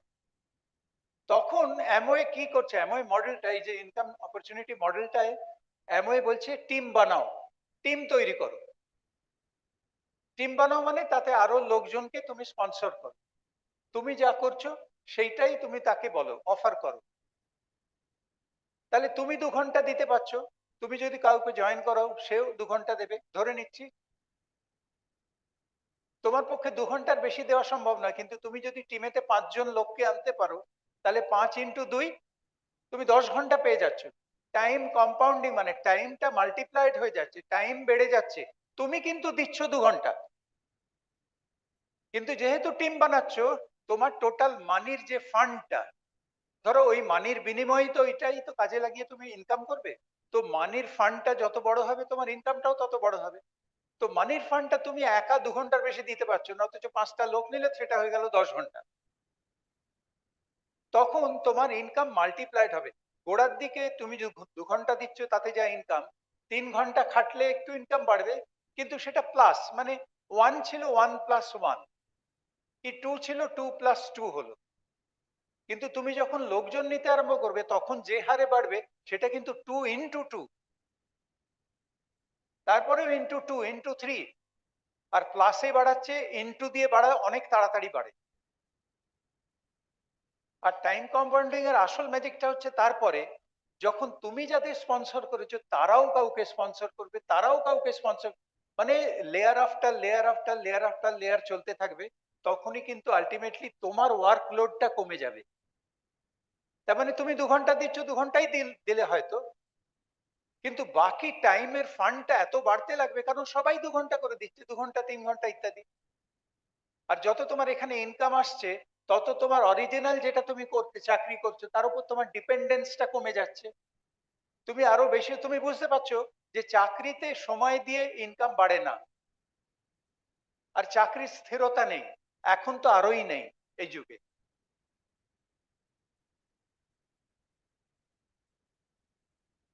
তখন অ্যামওয়ে কি করছে, অ্যামওয়ে মডেলটা, এই যে ইনকাম অপরচুনিটি মডেলটায় অ্যামওয়ে বলছে টিম বানাও, টিম তৈরি করো। টিম বানাও মানে তাতে আরো লোকজনকে তুমি স্পন্সর করো, তুমি যা করছো সেইটাই তুমি তাকে বলো, অফার করো। তাহলে তুমি 2 ঘন্টা দিতে পারছো, তুমি যদি কাউকে জয়েন করাও, সেও 2 ঘন্টা দেবে, ধরে নিচ্ছি। তোমার পক্ষে 2 ঘন্টার বেশি দেওয়া সম্ভব নয়, কিন্তু তুমি যদি টিমেতে 5 জন লোককে আনতে পারো, তাহলে 5 × 2 তুমি 10 ঘন্টা পেয়ে যাচ্ছ। টাইম কম্পাউন্ডিং মানে টাইমটা মাল্টিপ্লাইড হয়ে যাচ্ছে, টাইম বেড়ে যাচ্ছে, তুমি কিন্তু দিচ্ছ 2 ঘন্টা। কিন্তু যেহেতু টিম বানাচ্ছ, তোমার টোটাল মানির যে ফান্ডটা, ধরো ওই মানির বিনিময়ে তো এটাই তো কাজে লাগিয়ে তুমি ইনকাম করবে, তো মানির ফান্ডটা যত বড় হবে তোমার ইনকামটাও তত বড় হবে। তো মানির ফান্ডটা তুমি একা 2 ঘন্টার বেশি দিতে পারছো না, অথচ 5টা লোক নিলে সেটা হয়ে গেল 10 ঘন্টা। তখন তোমার ইনকাম মাল্টিপ্লাইড হবে। গোড়ার দিকে তুমি 2 ঘন্টা দিচ্ছ, তাতে যা ইনকাম, 3 ঘন্টা খাটলে একটু ইনকাম বাড়বে, কিন্তু সেটা প্লাস, মানে 1 ছিল 1+1, কি 2 ছিল 2+2 হলো। কিন্তু তুমি যখন লোকজন নিতে আরম্ভ করবে, তখন যে হারে বাড়বে সেটা কিন্তু 2 × 2, তারপরেও ×2 × 3, আর প্লাসে বাড়াচ্ছে, ইনটু দিয়ে বাড়া অনেক তাড়াতাড়ি বাড়ে। আর টাইম কম্পাউন্ডিং এর আসল ম্যাজিকটা হচ্ছে তারপরে, যখন তুমি যাদের স্পন্সর করেছো তারাও কাউকে স্পন্সর করবে, তারাও কাউকে স্পন্সর, মানে layer after layer after layer after layer চলতে থাকবে। তখনই কিন্তু আলটিমেটলি তোমার ওয়ার্কলোডটা কমে যাবে। তার মানে তুমি 2 ঘন্টা দিচ্ছ, 2 ঘন্টাই দিলে হয়তো, কিন্তু বাকি টাইমের ফান্ডটা এত বাড়তে লাগবে, কারণ সবাই 2 ঘন্টা করে দিচ্ছে, 2 ঘন্টা 3 ঘন্টা ইত্যাদি। আর যত তোমার এখানে ইনকাম আসছে, তত তোমার অরিজিনাল যেটা তুমি করতে চাকরি করছো তার উপর তোমার ডিপেন্ডেন্সটা কমে যাচ্ছে। তুমি আরো বেশি, তুমি বুঝতে পারছো যে চাকরিতে সময় দিয়ে ইনকাম বাড়ে না, আর চাকরির স্থিরতা নেই, এখন তো আরোই নেই এই যুগে।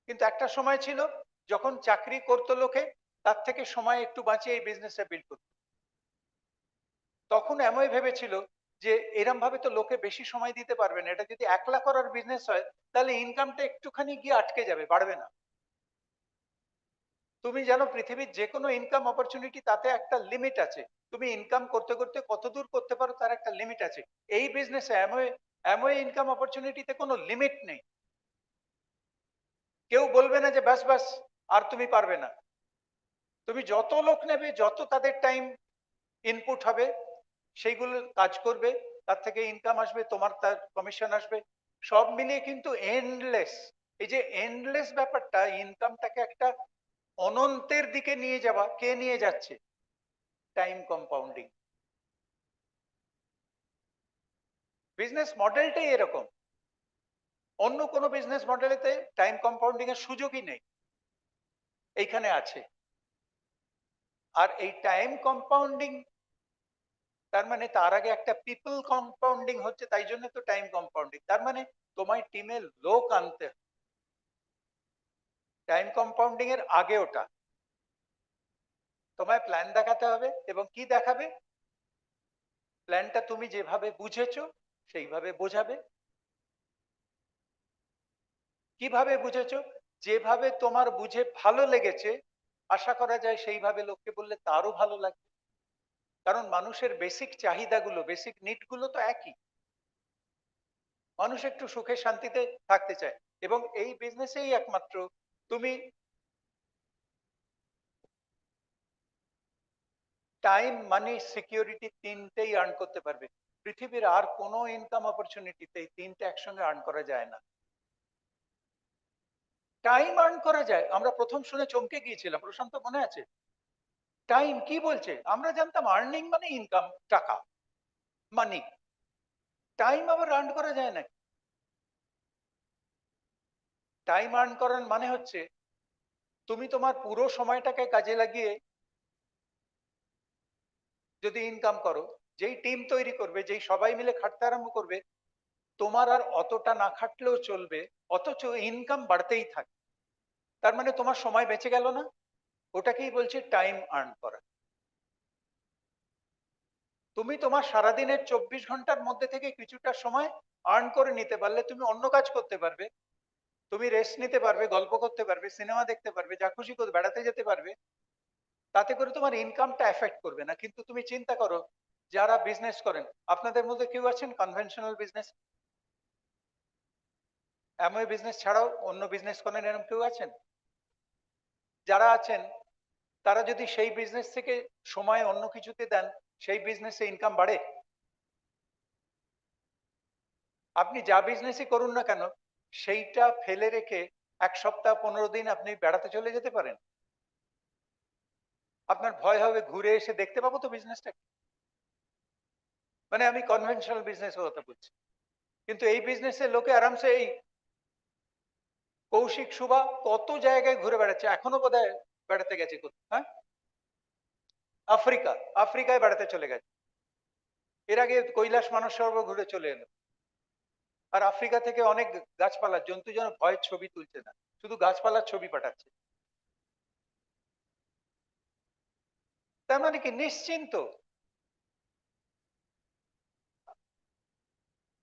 কিন্তু একটা সময় ছিল যখন চাকরি করতো লোকে, তার থেকে সময় একটু বাঁচিয়ে এই বিজনেসটা বিল্ড করতো। তখন এমন ভেবেছিল যে এরম ভাবে তো লোকে বেশি সময় দিতে পারবে না, এটা যদি একলা করার বিজনেস হয়, তাহলে ইনকামটা একটুখানি গিয়ে আটকে যাবে, বাড়বে না। তুমি জানো পৃথিবীর যে কোনো ইনকাম অপরচুনিটি, তাতে একটা লিমিট আছে, তুমি ইনকাম করতে করতে কতদূর করতে পারো তার একটা লিমিট আছে। এই বিজনেসে এমওয়ে ইনকাম অপরচুনিটিতে কোনো লিমিট নেই। কেউ বলবে না যে ব্যাস ব্যাস আর তুমি পারবে না। তুমি যত লোক নেবে, যত তাদের টাইম ইনপুট হবে, সেইগুলো কাজ করবে, তার থেকে ইনকাম আসবে, তোমার তার কমিশন আসবে, সব মিলিয়ে কিন্তু এন্ডলেস। এই যে এন্ডলেস ব্যাপারটা, ইনকামটাকে একটা অনন্তের দিকে নিয়ে যাওয়া, কে নিয়ে যাচ্ছে? Time compounding. বিজনেস মডেলটাই এরকম, অন্য কোনো বিজনেস মডেলেতে টাইম কম্পাউন্ডিং এর সুযোগই নেই, এইখানে আছে। আর এই টাইম কম্পাউন্ডিং তার মানে তার আগে একটা পিপল কম্পাউন্ডিং হচ্ছে, তাই জন্য তো টাইম কম্পাউন্ডিং। তার মানে তোমায় টিমে লোক আনতে, টাইম কম্পাউন্ডিং এর আগে ওটা তোমায় প্ল্যান দেখাতে হবে। এবং কি দেখাবে? প্ল্যানটা তুমি যেভাবে বুঝেছো সেইভাবে বোঝাবে। কিভাবে বুঝেছো? যেভাবে তোমার বুঝে ভালো লেগেছে, আশা করা যায় সেইভাবে লোককে বললে তারও ভালো লাগবে। কারণ মানুষের বেসিক চাহিদাগুলো, বেসিক নিড গুলো তো একই। মানুষ একটু সুখে শান্তিতে থাকতে চায়, এবং এই বিজনেসেই একমাত্র তুমি টাইম, মানি, সিকিউরিটি তিনটেই আর্ন করতে পারবে। পৃথিবীর আর কোনো ইনকাম অপরচুনিটিতে এই তিনটে একসঙ্গে আর্ন করা যায় না। টাইম আর্ন করা যায়, আমরা প্রথম শুনে চমকে গিয়েছিলাম, প্রশান্ত মনে আছে? টাইম কি বলছে? আমরা জানতাম আর্নিং মানে ইনকাম, টাকা, মানি। টাইম আবার আর্ন করা যায় না। টাইম আর্ন করার মানে হচ্ছে তুমি তোমার পুরো সময়টাকে কাজে লাগিয়ে যদি ইনকাম করো, যেই টিম তৈরি করবে, যেই সবাই মিলে খাটতে আরম্ভ করবে, তোমার আর অতটা না খাটলেও চলবে, অথচ ইনকাম বাড়তেই থাকে। তার মানে তোমার সময় বেঁচে গেল না? ওটাকেই বলছে টাইম আর্ন করা। তুমি তোমার সারাদিনের 24 ঘন্টার মধ্যে থেকে কিছুটা সময় আর্ন করে নিতে পারলে তুমি অন্য কাজ করতে পারবে, তুমি রেস্ট নিতে পারবে, গল্প করতে পারবে, সিনেমা দেখতে পারবে, যা খুশি করে বেড়াতে যেতে পারবে। তাতে করে তোমার ইনকামটা এফেক্ট করবে না। কিন্তু তুমি চিন্তা করো, যারা বিজনেস করেন, আপনাদের মধ্যে কেউ আছেন কনভেনশনাল বিজনেস, এমন বিজনেস ছাড়াও অন্য বিজনেস করেন, এরকম কেউ আছেন? যারা আছেন তারা যদি সেই বিজনেস থেকে সময় অন্য কিছুতে দেন, সেই বিজনেসে ইনকাম বাড়ে। আপনি যা বিজনেসই করুন না কেন, সেইটা ফেলে রেখে 1 সপ্তাহ 15 দিন আপনি বেড়াতে চলে যেতে পারেন। আপনার ভয় হবে ঘুরে এসে দেখতে পাবো তো বিজনেসটা। মানে আমি কনভেনশনাল বিজনেস কথা বলছি। কিন্তু এই বিজনেসে লোকে আরামসে, এই কৌশিক সুভা কত জায়গায় ঘুরে বেড়াচ্ছে, এখনো বোধহয় বেড়াতে গেছে কোথাও, হ্যাঁ, আফ্রিকা, আফ্রিকায় বেড়াতে চলে গেছে। এর আগে কৈলাস মানসরোবর ঘুরে চলে এলো। আর আফ্রিকা থেকে অনেক গাছপালা, জন্তু যেন ভয়ের ছবি তুলছে না, শুধু গাছপালার ছবি পাঠাচ্ছে। তার মানে কি নিশ্চিন্ত।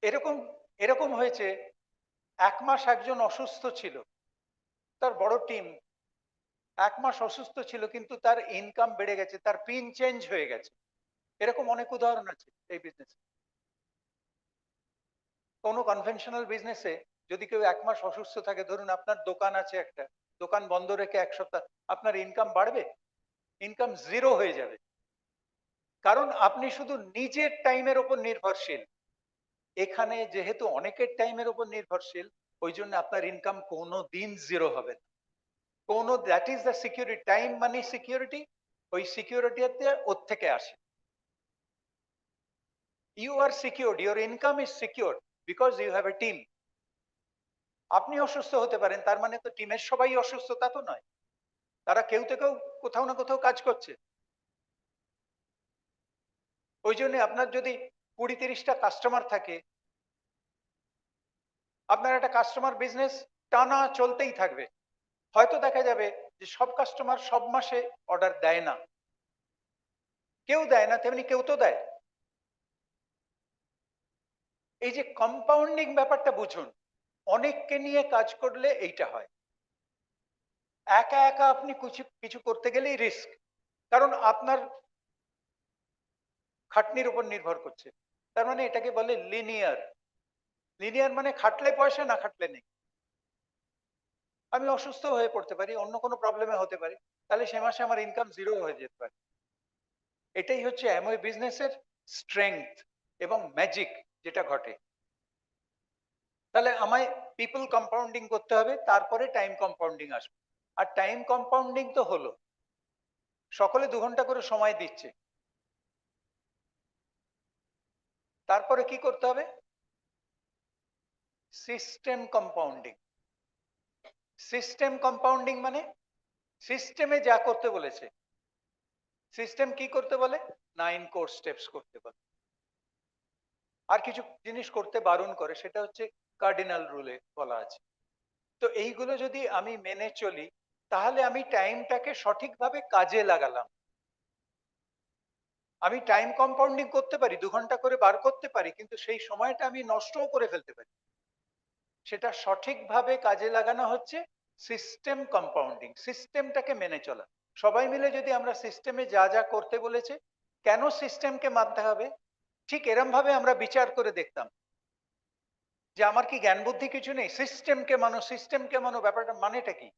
এরকম এরকম হয়েছে, 1 মাস একজন অসুস্থ ছিল, তার বড় টিম, 1 মাস অসুস্থ ছিল, কিন্তু তার ইনকাম বেড়ে গেছে, তার পিন চেঞ্জ হয়ে গেছে। এরকম অনেক উদাহরণ আছে এই বিজনেসে। কোনো কনভেনশনাল বিজনেসে যদি কেউ 1 মাস অসুস্থ থাকে, ধরুন আপনার দোকান আছে, একটা দোকান বন্ধ রেখে 1 সপ্তাহ, আপনার ইনকাম বাড়বে? ইনকাম জিরো হয়ে যাবে। কারণ আপনি শুধু নিজের টাইমের উপর নির্ভরশীল। এখানে যেহেতু অনেকের টাইমের উপর নির্ভরশীল, ওই জন্য আপনার ইনকাম কোনো দিন জিরো হবে না। কোনো, that is the security, time money security. ওই সিকিউরিটিতে ওর থেকে আসে। You are secured, your income is secured because you have a team. আপনি অসুস্থ হতে পারেন, তার মানে তো টিমের সবাই অসুস্থ তা তো নয়। তারা কেউ তো কেউ কোথাও না কোথাও কাজ করছে। ওই জন্য আপনার যদি 20-30টা কাস্টমার থাকে, আপনার একটা কাস্টমার বিজনেস টানা চলতেই থাকবে। হয়তো দেখা যাবে যে সব কাস্টমার সব মাসে অর্ডার দেয় না, কেউ দেয় না, তেমনি কেউ তো দেয়। এই যে কম্পাউন্ডিং ব্যাপারটা বুঝুন, অনেককে নিয়ে কাজ করলে এইটা হয়। একা একা আপনি কিছু কিছু করতে গেলেই রিস্ক, কারণ আপনার খাটনির উপর নির্ভর করছে। তার মানে এটাকে বলে লিনিয়ার। লিনিয়ার মানে খাটলে পয়সা, না খাটলে নেই। আমি অসুস্থ হয়ে পড়তে পারি, অন্য কোনো প্রবলেমে হতে পারি, তাহলে সে মাসে আমার ইনকাম জিরো হয়ে যেতে পারে। এটাই হচ্ছে অ্যামওয়ে বিজনেসের স্ট্রেংথ এবং ম্যাজিক যেটা ঘটে। তাহলে আমায় পিপল কম্পাউন্ডিং করতে হবে, তারপরে টাইম কম্পাউন্ডিং আসবে। আর টাইম কম্পাউন্ডিং তো হলো, সকলে 2 ঘন্টা করে সময় দিচ্ছে, তারপরে কি করতে হবে? System compounding. সিস্টেম কম্পাউন্ডিং মানে সিস্টেমে যা করতে বলেছে সিস্টেম কি করতে বলে? 9 কোর স্টেপস করতে বলে। আর কিছু জিনিস করতে বারণ করে, সেটা হচ্ছে কার্ডিনাল রুলে বলা আছে। তো এইগুলো যদি আমি মেনে চলি, তাহলে আমি টাইমটাকে সঠিকভাবে কাজে লাগালাম। আমি টাইম কম্পাউন্ডিং করতে পারি, 2 ঘন্টা করে বার করতে পারি, কিন্তু সেই সময়টা আমি নষ্টও করে ফেলতে পারি। সেটা সঠিকভাবে কাজে লাগানো হচ্ছে সিস্টেম কম্পাউন্ডিং, সিস্টেমটাকে মেনে চলা। সবাই মিলে যদি আমরা সিস্টেমে যা যা করতে বলেছে, কেন সিস্টেমকে মানতে হবে, ঠিক এরম ভাবে আমরা বিচার করে দেখতাম যে আমার কি জ্ঞান বুদ্ধি কিছু নেই, সিস্টেমকে মানো, সিস্টেমকে মানো। ব্যাপারটা মানেটা কি?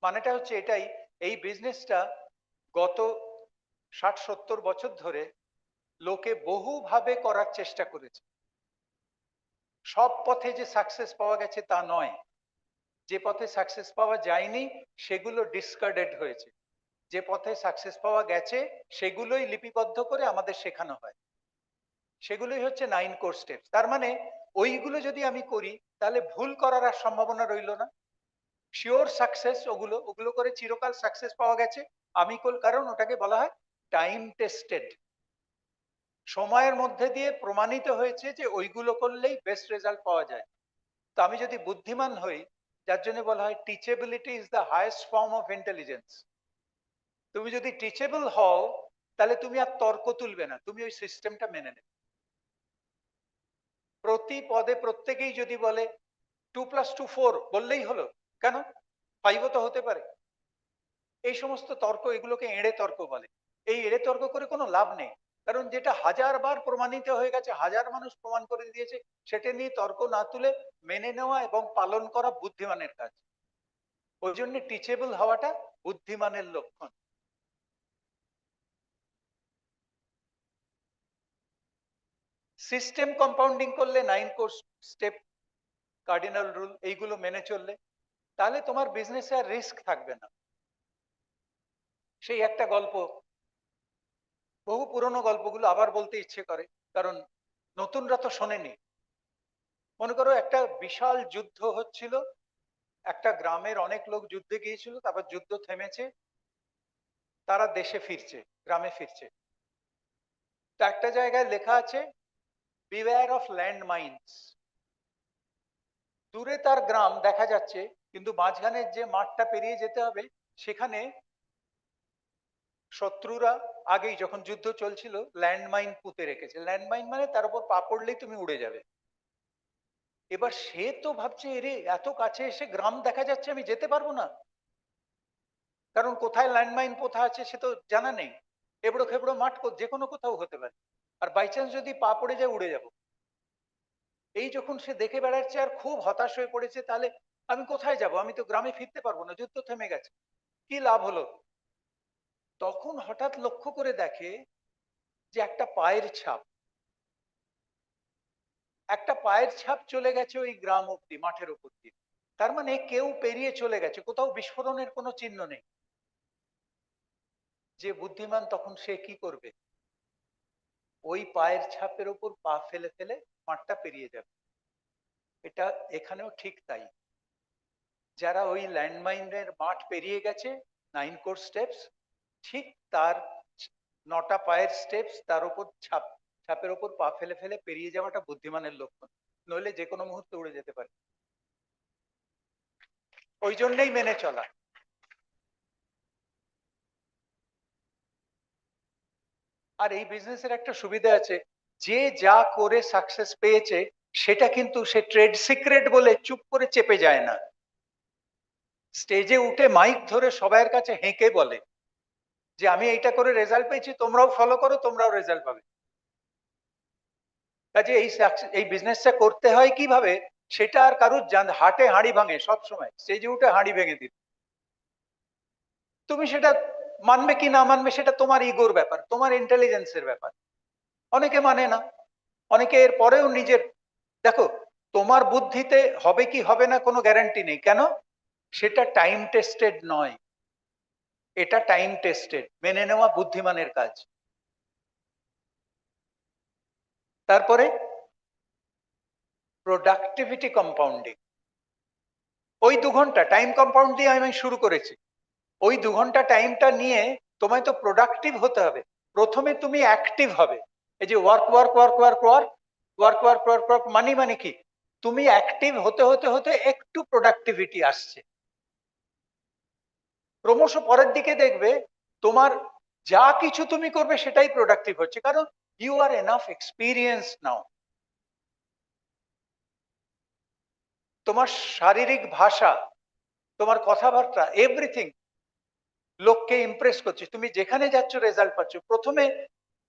মানেটা হচ্ছে এটাই, এই বিজনেসটা গত 60-70 বছর ধরে লোকে বহুভাবে করার চেষ্টা করেছে। সব পথে যে সাকসেস পাওয়া গেছে তা নয়, যে পথে সাকসেস পাওয়া যায়নি সেগুলো ডিসকার্ডেড হয়েছে, যে পথে সাকসেস পাওয়া গেছে সেগুলোই লিপিবদ্ধ করে আমাদের শেখানো হয়। সেগুলোই হচ্ছে 9 কোর স্টেপস। তার মানে ওইগুলো যদি আমি করি, তাহলে ভুল করার আর সম্ভাবনা রইল না। শিওর সাকসেস ওগুলো, ওগুলো করে চিরকাল সাকসেস পাওয়া গেছে। আমি কারণ ওটাকে বলা হয় টাইম টেস্টেড, সময়ের মধ্যে দিয়ে প্রমাণিত হয়েছে যে ওইগুলো করলেই বেস্ট রেজাল্ট পাওয়া যায়। তো আমি যদি বুদ্ধিমান হই, যার জন্য বলা হয় teachability is the highest form of intelligence. তুমি যদি টিচেবল হও, তাহলে তুমি আর তর্ক তুলবে না, তুমি ওই সিস্টেমটা মেনে নেবে। প্রতি পদে প্রত্যেকেই যদি বলে 2+2 4 বললেই হলো, কেন 5ও তো হতে পারে। এই সমস্ত তর্ক, এগুলোকে এড়ে তর্ক বলে। এই এড়ে তর্ক করে কোনো লাভ নেই, কারণ যেটা 1000বার প্রমাণিত হয়ে গেছে, 1000 মানুষ প্রমাণ করে দিয়েছে, সেটা নিয়ে তর্ক না তুলে মেনে নেওয়া এবং পালন করা বুদ্ধিমানের কাজ। ওই জন্য টিচেবল হওয়াটা বুদ্ধিমানের লক্ষণ। সিস্টেম কম্পাউন্ডিং করলে, 9 কোর স্টেপ, কার্ডিনাল রুল, এইগুলো মেনে চললে, তাহলে তোমার বিজনেসে আর রিস্ক থাকবে না। সেই একটা গল্প, বহু পুরনো গল্পগুলো আবার বলতে ইচ্ছে করে, কারণ নতুনরা তো শোনেনি। মনে করো একটা বিশাল যুদ্ধ হচ্ছিল, একটা গ্রামের অনেক লোক যুদ্ধে গিয়েছিল, তারপর যুদ্ধ থেমেছে, তারা দেশে ফিরছে, গ্রামে ফিরছে। তো একটা জায়গায় লেখা আছে বিওয়্যার অফ ল্যান্ড মাইনস। দূরে তার গ্রাম দেখা যাচ্ছে, কিন্তু মাঝখানে যে মাঠটা পেরিয়ে যেতে হবে, সেখানে শত্রুরা আগেই যখন যুদ্ধ চলছিল ল্যান্ডমাইন পুঁতে রেখেছে। ল্যান্ডমাইন মানে তার উপর পা পড়লেই তুমি উড়ে যাবে। এবার সে তো ভাবছে, এরে এত কাছে এসে গ্রাম দেখা যাচ্ছে, আমি যেতে পারবো না, কারণ কোথায় ল্যান্ডমাইন পোতা আছে সে তো জানা নেই। এবড়ো খেবড়ো মাঠ যে কোনো কোথাও হতে পারে, আর বাই চান্স যদি পা পড়ে যায় উড়ে যাব। এই যখন সে দেখে বেড়াচ্ছে আর খুব হতাশ হয়ে পড়েছে, তাহলে আমি কোথায় যাব, আমি তো গ্রামে ফিরতে পারবো না, যুদ্ধ থেমে গেছে, কি লাভ হলো? তখন হঠাৎ লক্ষ্য করে দেখে যে একটা পায়ের ছাপ, একটা পায়ের ছাপ চলে গেছে ওই গ্রাম অব্দি, মাঠের উপর দিয়ে। তার মানে কেউ পেরিয়ে চলে গেছে, কোথাও বিস্ফোরণের কোনো চিহ্ন নেই। যে বুদ্ধিমান তখন সে কি করবে? ওই পায়ের ছাপের উপর পা ফেলে ফেলে মাঠটা পেরিয়ে যাবে। এটা এখানেও ঠিক তাই। যারা ওই ল্যান্ডমাইনের মাঠ পেরিয়ে গেছে 9 কোর স্টেপস, ঠিক তার 9টা পায়ের স্টেপস, তার উপর ছাপের উপর পা ফেলে ফেলে পেরিয়ে যাওয়াটা বুদ্ধিমানের লক্ষণ, নইলে যে কোনো মুহূর্তে উড়ে যেতে পারে। ওই জন্যই মেনে চলা। আর এই বিজনেসের একটা সুবিধা আছে, যে যা করে সাকসেস পেয়েছে সেটা কিন্তু সে ট্রেড সিক্রেট বলে চুপ করে চেপে যায় না। স্টেজে উঠে মাইক ধরে সবার কাছে হেঁকে বলে যে আমি এইটা করে রেজাল্ট পেয়েছি, তোমরাও ফলো করো, তোমরাও রেজাল্ট পাবে। কাজে এই বিজনেসটা করতে হয় কিভাবে, সেটা আর কারুর হাটে হাঁড়ি ভাঙে, সব সময় স্টেজে উঠে হাঁড়ি ভেঙে দিল। তুমি সেটা মানবে কি না মানবে সেটা তোমার ইগোর ব্যাপার, তোমার ইন্টেলিজেন্সের ব্যাপার। অনেকে মানে না, অনেকে এর পরেও নিজের, দেখো তোমার বুদ্ধিতে হবে কি হবে না কোনো গ্যারান্টি নেই। কেন? সেটা টাইম টেস্টেড নয়, এটা টাইম টেস্টেড, মেনে নেওয়া বুদ্ধিমানের কাজ। তারপরে প্রোডাক্টিভিটি কম্পাউন্ডিং। ওই 2 ঘন্টা টাইম কম্পাউন্ড দিয়ে আমি শুরু করেছি, ওই 2 ঘন্টা টাইমটা নিয়ে তোমায় তো প্রোডাক্টিভ হতে হবে। প্রথমে তুমি অ্যাক্টিভ হবে। এই যে work work work work work work work work work মানে কি, তুমি অ্যাক্টিভ হতে হতে হতে একটু প্রোডাক্টিভিটি আসছে। ক্রমশ পরের দিকে দেখবে তোমার যা কিছু তুমি করবে সেটাই প্রোডাক্টিভ হচ্ছে, কারণ ইউ আর এনাফ এক্সপিরিয়েন্স নাও। তোমার শারীরিক ভাষা, তোমার কথাবার্তা, এভরিথিং লোককে ইমপ্রেস করছে। তুমি যেখানে যাচ্ছ রেজাল্ট পাচ্ছ। প্রথমে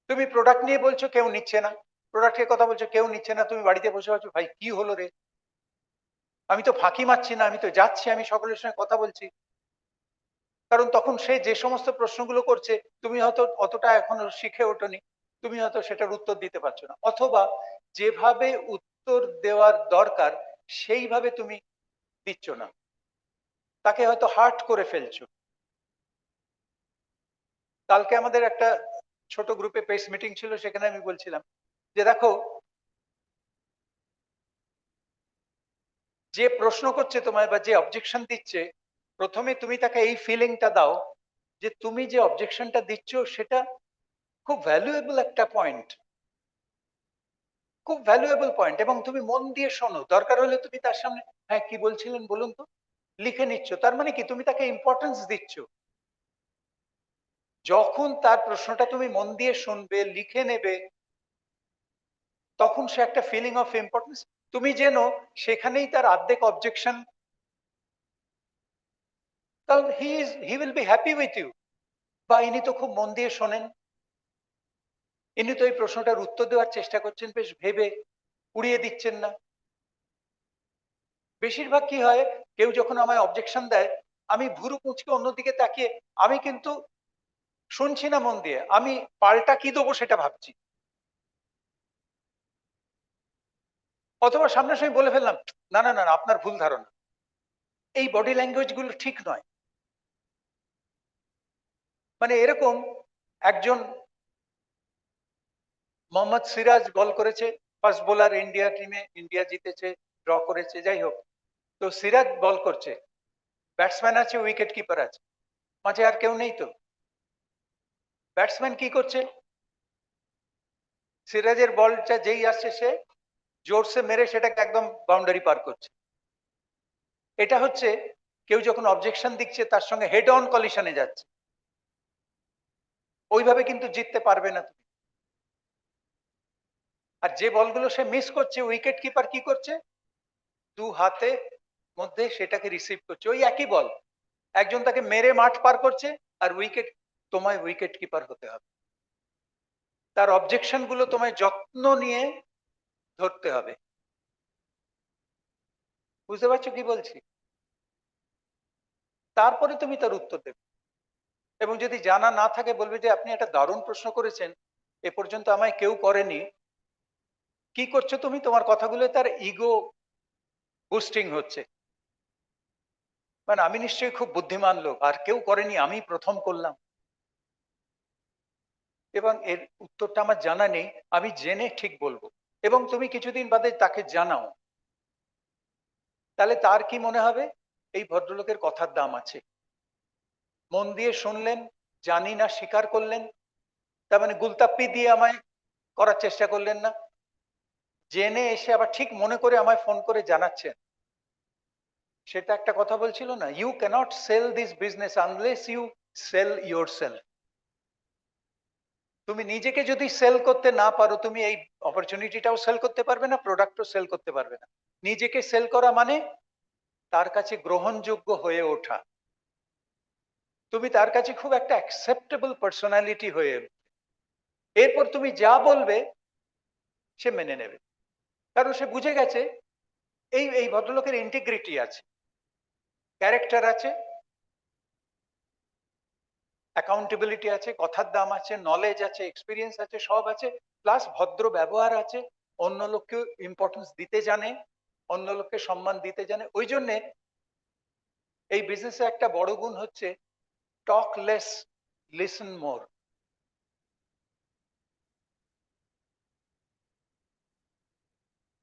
তুমি প্রোডাক্ট নিয়ে বলছো, কেউ নিচ্ছে না। প্রোডাক্টের কথা বলছো, কেউ নিচ্ছে না। তুমি বাড়িতে বসে আছো, ভাই কি হলো রে, আমি তো ফাঁকি মারছি না, আমি তো যাচ্ছি, আমি সকলের সঙ্গে কথা বলছি। কারণ তখন সে যে সমস্ত প্রশ্নগুলো করছে তুমি হয়তো অতটা এখনো শিখে ওঠোনি, তুমি হয়তো সেটার উত্তর দিতে পারছো না, অথবা যেভাবে উত্তর দেওয়ার দরকার সেইভাবে তুমি দিচ্ছ না, তাকে হয়তো হার্ট করে ফেলছো। কালকে আমাদের একটা ছোট গ্রুপে পেস মিটিং ছিল, সেখানে আমি বলছিলাম যে দেখো, যে প্রশ্ন করছে তোমায় বা যে অবজেকশন দিচ্ছে, প্রথমে তুমি তাকে এই ফিলিংটা দাও যে তুমি যে অবজেকশনটা দিচ্ছ সেটা খুব ভ্যালুয়েবল একটা পয়েন্ট, খুব ভ্যালুয়েবল পয়েন্ট, এবং তুমি মন দিয়ে শোনো। দরকার হলে তুমি তার সামনে, হ্যাঁ কি বলছিলেন বলুন তো, লিখে নিচ্ছ। তার মানে কি, তুমি তাকে ইম্পর্টেন্স দিচ্ছ। যখন তার প্রশ্নটা তুমি মন দিয়ে শুনবে, লিখে নেবে, তখন সে একটা ফিলিং অফ ইম্পর্টেন্স, তুমি জেনো সেখানেই তার অর্ধেক অবজেকশন, কারণ he will be happy with you. বা ইনি তো খুব মন দিয়ে শোনেন, ইনি তো এই প্রশ্নটার উত্তর দেওয়ার চেষ্টা করছেন, বেশ ভেবে, উড়িয়ে দিচ্ছেন না। বেশিরভাগ কি হয়, কেউ যখন আমায় অবজেকশন দেয়, আমি ভুরু কুঁচকে অন্যদিকে তাকিয়ে, আমি কিন্তু শুনছি না মন দিয়ে, আমি পাল্টা কি দেবো সেটা ভাবছি। অথবা সামনাসামনি বলে ফেললাম, না না না না, আপনার ভুল ধারণা। এই বডি ল্যাঙ্গুয়েজ গুলো ঠিক নয়। মানে এরকম একজন মোহাম্মদ সিরাজ বল করেছে, ফার্স্ট বোলার ইন্ডিয়া টিমে, ইন্ডিয়া জিতেছে, ড্র করেছে, যাই হোক। তো সিরাজ বল করছে, ব্যাটসম্যান আছে, উইকেট কিপার আছে, মাঝে আর কেউ নেই। তো ব্যাটসম্যান কি করছে, সিরাজের বলটা যেই আসছে সে জোরসে মেরে সেটাকে একদম বাউন্ডারি পার করছে। এটা হচ্ছে কেউ যখন অবজেকশন দিচ্ছে তার সঙ্গে হেড অন কলিশনে যাচ্ছে। ওইভাবে কিন্তু জিততে পারবে না তুমি। আর যে বলগুলো সে মিস করছে, উইকেট কিপার কি করছে, দু হাতে মধ্যে সেটাকে রিসিভ করছে, ওই একই বল। একজন তাকে মেরে মাঠ পার করছে, আর উইকেট, তোমায় উইকেট কিপার হতে হবে। তার অবজেকশন গুলো তোমায় যত্ন নিয়ে ধরতে হবে। বুঝতে পারছো কি বলছি? তারপরে তুমি তার উত্তর দেবে। এবং যদি জানা না থাকে বলবে যে আপনি একটা দারুণ প্রশ্ন করেছেন, এ পর্যন্ত আমায় কেউ করেনি। কি করছো তুমি, তোমার কথাগুলো তার ইগো বুস্টিং হচ্ছে, মানে আমি নিশ্চয়ই খুব বুদ্ধিমান লোক, আর কেউ করেনি, আমি প্রথম করলাম। এবং এর উত্তরটা আমার জানা নেই, আমি জেনে ঠিক বলবো। এবং তুমি কিছুদিন বাদে তাকে জানাও, তাহলে তার কি মনে হবে, এই ভদ্রলোকের কথার দাম আছে। মন দিয়ে শুনলেন, জানি না স্বীকার করলেন, তার মানে গুলতাপ্পি দিয়ে আমায় করার চেষ্টা করলেন না, জেনে এসে আবার ঠিক মনে করে আমায় ফোন করে জানাচ্ছেন। সেটা একটা কথা বলছিল না, you can't sell this business unless you sell yourself. তুমি নিজেকে যদি সেল করতে না পারো, তুমি এই অপরচুনিটিটাও সেল করতে পারবে না, প্রোডাক্টও সেল করতে পারবে না। নিজেকে সেল করা মানে তার কাছে গ্রহণযোগ্য হয়ে ওঠা। তুমি তার কাছে খুব একটা অ্যাকসেপ্টেবল পার্সোনালিটি হয়ে উঠবে। এরপর তুমি যা বলবে সে মেনে নেবে, কারণ সে বুঝে গেছে এই এই ভদ্রলোকের ইন্টিগ্রিটি আছে, ক্যারেক্টার আছে, অ্যাকাউন্টেবিলিটি আছে, কথার দাম আছে, নলেজ আছে, এক্সপিরিয়েন্স আছে, সব আছে, প্লাস ভদ্র ব্যবহার আছে, অন্য লোককে ইম্পর্টেন্স দিতে জানে, অন্য লোককে সম্মান দিতে জানে। ওই জন্যে এই বিজনেসে একটা বড় গুণ হচ্ছে টক লেস, লিসন মোর।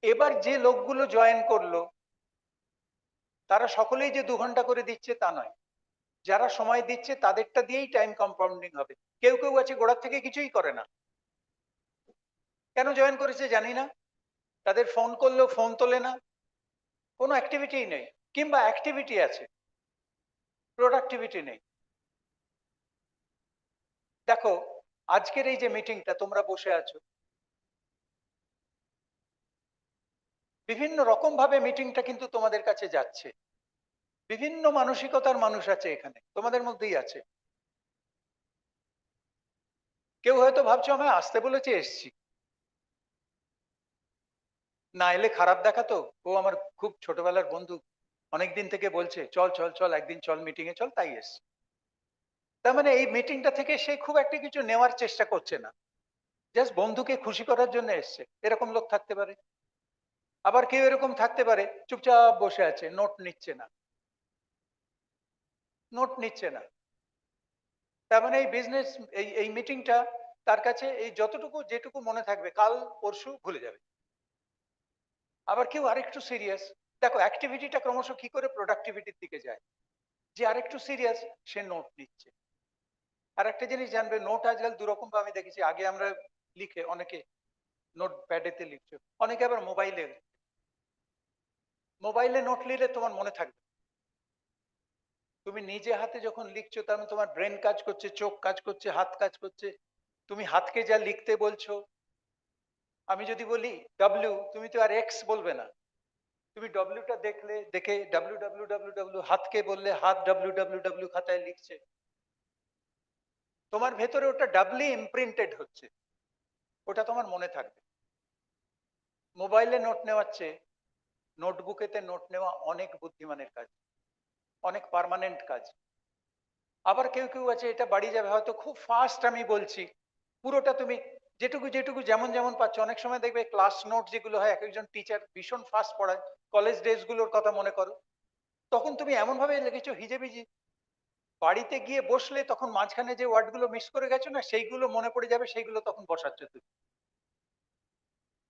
এবার যে লোকগুলো জয়েন করলো তারা সকলেই যে 2 ঘন্টা করে দিচ্ছে তা নয়। যারা সময় দিচ্ছে তাদেরটা দিয়েই টাইম কম্পাউন্ডিং হবে। কেউ কেউ আছে গোড়ার থেকে কিছুই করে না, কেন জয়েন করেছে জানি না, তাদের ফোন করলেও ফোন তোলে না, কোনো অ্যাক্টিভিটিই নেই, কিংবা অ্যাক্টিভিটি আছে, প্রোডাক্টিভিটি নেই। দেখো আজকের এই যে মিটিংটা তোমরা বসে আছো, বিভিন্ন রকম ভাবে মিটিংটা কিন্তু তোমাদের কাছে যাচ্ছে, বিভিন্ন মানসিকতার মানুষ আছে এখানে, তোমাদের মধ্যেই আছে। কেউ হয়তো ভাবছো আমি আসতে বলেছে এসছি, না এলে খারাপ দেখাতো, ও আমার খুব ছোটবেলার বন্ধু, অনেকদিন থেকে বলছে চল চল চল একদিন চল মিটিং এ চল, তাই এসছি। তার মানে এই মিটিংটা থেকে সে খুব একটা কিছু নেওয়ার চেষ্টা করছে না, জাস্ট বন্ধুকে খুশি করার জন্য এসছে, এরকম লোক থাকতে পারে। আবার কেউ এরকম থাকতে পারে চুপচাপ বসে আছে, নোট নিচ্ছে না, নোট নিচ্ছে না। তার মানে এই বিজনেস, এই মিটিংটা তার কাছে এই যতটুকু যেটুকু মনে থাকবে কাল পরশু ভুলে যাবে। আবার কেউ আরেকটু সিরিয়াস, দেখো অ্যাক্টিভিটিটা ক্রমশ কি করে প্রোডাক্টিভিটির দিকে যায়, যে আরেকটু সিরিয়াস সে নোট নিচ্ছে। আর একটা জিনিস জানবে, নোট আজকাল দুরকম আমি দেখেছি, আগে আমরা লিখে, অনেকে নোট প্যাডেতে লিখছো, অনেকে আবার মোবাইলে, মোবাইলে নোট নিলে তোমার মনে থাকবে। তুমি নিজে হাতে যখন লিখছো তার মানে তোমার ব্রেন কাজ করছে, চোখ কাজ করছে, হাত কাজ করছে, তুমি হাতকে যা লিখতে বলছো, আমি যদি বলি ডাব্লিউ, তুমি তো আর এক্স বলবে না, তুমি ডব্লিউটা দেখলে, দেখে ডাব্লিউ ডাব্লিউ ডাব্লিউ ডাব্লিউ, হাতকে বললে হাত ডাব্লিউ ডাব্লিউ ডাব্লিউ খাতায় লিখছে, তোমার ভেতরে ওটা ডাবলি ইমপ্রিন্টেড হচ্ছে, ওটা তোমার মনে থাকবে। মোবাইলে নোট নেওয়ার চেয়ে নোটবুকেতে নোট নেওয়া অনেক বুদ্ধিমানের কাজ, অনেক পার্মানেন্ট কাজ। আবার কেউ কেউ আছে এটা বাড়ি যাবে হয়তো খুব ফাস্ট আমি বলছি, পুরোটা তুমি যেটুকু যেটুকু যেমন যেমন পাচ্ছ, অনেক সময় দেখবে ক্লাস নোট যেগুলো হয়, এক একজন টিচার ভীষণ ফাস্ট পড়ায়, কলেজ ডেজ গুলোর কথা মনে করো, তখন তুমি এমন ভাবে লিখেছো হিজেবিজি, বাড়িতে গিয়ে বসলে তখন মাঝখানে যে ওয়ার্ড গুলো মিস করে গেছো না, সেইগুলো মনে পড়ে যাবে, সেইগুলো তখন বসাচ্ছ তুমি,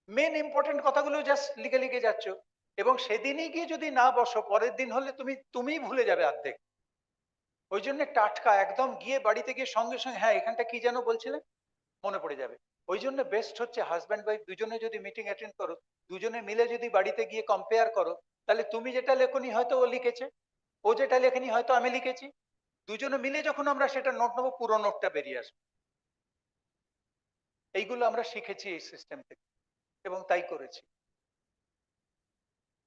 মেন ইম্পর্টেন্ট কথাগুলো জাস্ট লিখে লিখে যাচ্ছ। এবং সেদিনই গিয়ে যদি না বসো, পরের দিন হলে তুমিই ভুলে যাবে অর্ধেক। ওই জন্য টাটকা একদম গিয়ে বাড়িতে গিয়ে সঙ্গে সঙ্গে, হ্যাঁ এখানটা কি যেন বলছিলেন, মনে পড়ে যাবে। ওই জন্য বেস্ট হচ্ছে হাজব্যান্ড ওয়াইফ দুজনে যদি মিটিং অ্যাটেন্ড করো, দুজনে মিলে যদি বাড়িতে গিয়ে কম্পেয়ার করো, তাহলে তুমি যেটা লেখনি হয়তো ও লিখেছে, ও যেটা লেখনি হয়তো আমি লিখেছি, দুজনে মিলে যখন আমরা সেটা নোট নেবো, পুরো নোটটা বেরিয়ে আসবে। এইগুলো আমরা শিখেছি এই সিস্টেম থেকে, এবং তাই করেছি।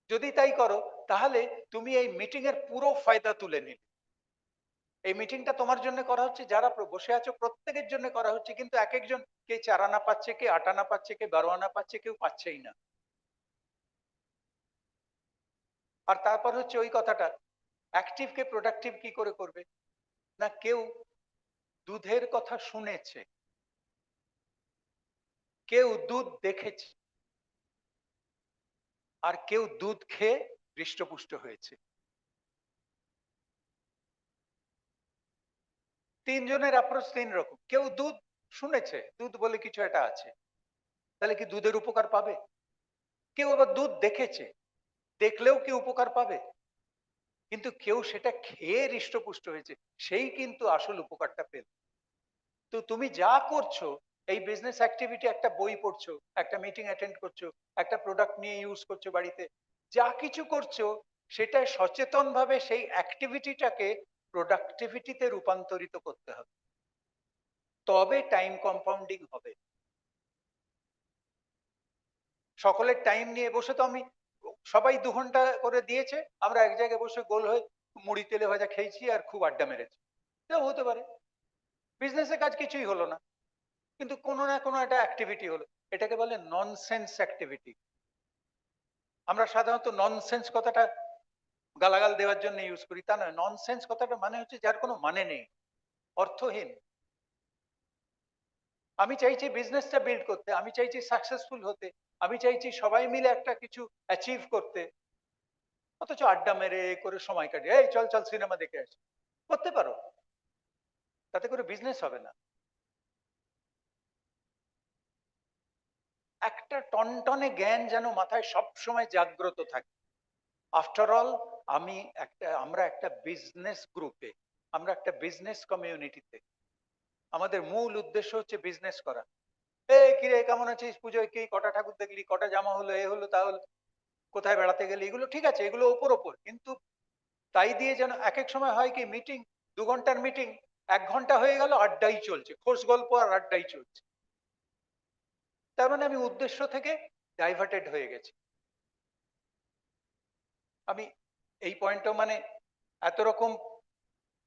যদি তাই করো তাহলে তুমি এই মিটিং এর পুরো ফায়দা তুলে নিলে। এই মিটিংটা তোমার জন্য করা হচ্ছে, যারা বসে আছো প্রত্যেকের জন্য করা হচ্ছে, কিন্তু এক একজন, কে 4 আনা পাচ্ছে, কে 8 আনা পাচ্ছে, কে 12 আনা পাচ্ছে, কেউ পাচ্ছেই না। আর তারপর হচ্ছে ওই কথাটা, অ্যাক্টিভ কে প্রোডাক্টিভ কি করে করবে না, কেউ দুধের কথা শুনেছে, কেউ দুধ দেখেছে, আর কেউ দুধ খেয়ে হৃষ্টপুষ্ট হয়েছে। তিনজনের অ্যাপ্রোচ তিন রকম। কেউ দুধ শুনেছে, দুধ বলে কিছু একটা আছে, তাহলে কি দুধের উপকার পাবে? কেউ আবার দুধ দেখেছে, দেখলেও কি উপকার পাবে? কিন্তু কেউ সেটা খেয়ে হৃষ্টপুষ্ট হয়েছে, সেই কিন্তু আসল উপকারটা পেল। তো তুমি যা করছো, এই বিজনেস অ্যাক্টিভিটি, একটা বই পড়ছো, একটা মিটিং অ্যাটেন্ড করছো, একটা প্রোডাক্ট নিয়ে ইউজ করছো বাড়িতে, যা কিছু করছো সেটা সচেতন ভাবে সেই অ্যাক্টিভিটিটাকে প্রোডাক্টিভিটিতে রূপান্তরিত করতে হবে, তবে টাইম কম্পাউন্ডিং হবে। সকলের টাইম নিয়ে বসে তো আমি, সবাই 2 ঘন্টা করে দিয়েছে, আমরা এক জায়গায় বসে গোল হয়ে মুড়ি তেলে ভাজা খেয়েছি আর খুব আড্ডা মেরেছি, এটাও হতে পারে। বিজনেসের কাজ কিছুই হলো না, কিন্তু কোনো না কোনো একটা অ্যাক্টিভিটি হলো, এটাকে বলে ননসেন্স অ্যাক্টিভিটি। আমরা সাধারণত ননসেন্স কথাটা গালাগাল দেওয়ার জন্য ইউজ করি, তা নয়। ননসেন্স কথাটা মানে হচ্ছে যার কোনো মানে নেই, অর্থহীন। আমি চাইছি বিজনেসটা বিল্ড করতে, আমি চাইছি সাকসেসফুল হতে, আমি চাইছি সবাই মিলে একটা কিছু অ্যাচিভ করতে, অথচ আড্ডা মেরে করে সময় কাটিয়ে, এই চল চল সিনেমা দেখে আসি, করতে পারো, তাতে করে বিজনেস হবে না। একটা টনটনে জ্ঞান যেন মাথায় সব সময় জাগ্রত থাকে। আফটার অল আমরা একটা বিজনেস গ্রুপে, আমরা একটা বিজনেস কমিউনিটিতে, আমাদের মূল উদ্দেশ্য হচ্ছে বিজনেস করা। কিরে কেমন আছিস, পুজোয় কি কটা ঠাকুর দেখলি, কটা জামা হলো, এ হলো তা হলো, কোথায় বেড়াতে গেলি, এগুলো ঠিক আছে, এগুলো ওপর ওপর, কিন্তু তাই দিয়ে যেন এক এক সময় হয় কি, মিটিং 2 ঘন্টার মিটিং 1 ঘন্টা হয়ে গেল, আড্ডাই চলছে, খোশ গল্প আর আড্ডাই চলছে। তার মানে আমি উদ্দেশ্য থেকে ডাইভার্টেড হয়ে গেছি। আমি এই পয়েন্টটা, মানে এত রকম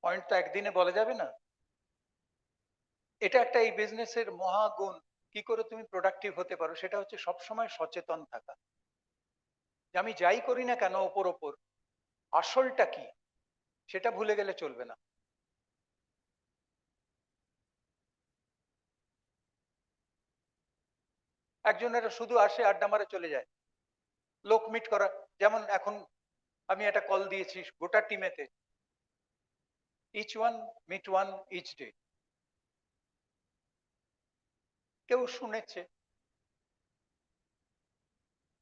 পয়েন্ট তো একদিনে বলা যাবে না। এটা একটা এই বিজনেসের মহাগুণ। কি করে তুমি প্রোডাক্টিভ হতে পারো, সেটা হচ্ছে সবসময় সচেতন থাকা, যে আমি যাই করি না কেন ওপর ওপর, আসলটা কি সেটা ভুলে গেলে চলবে না। একজনেরা শুধু আসে আড্ডা মারে চলে যায়, লোক মিট করা। যেমন এখন আমি একটা কল দিয়েছি গোটা টিমেতে, each one meet one each day. কেউ শুনেছে,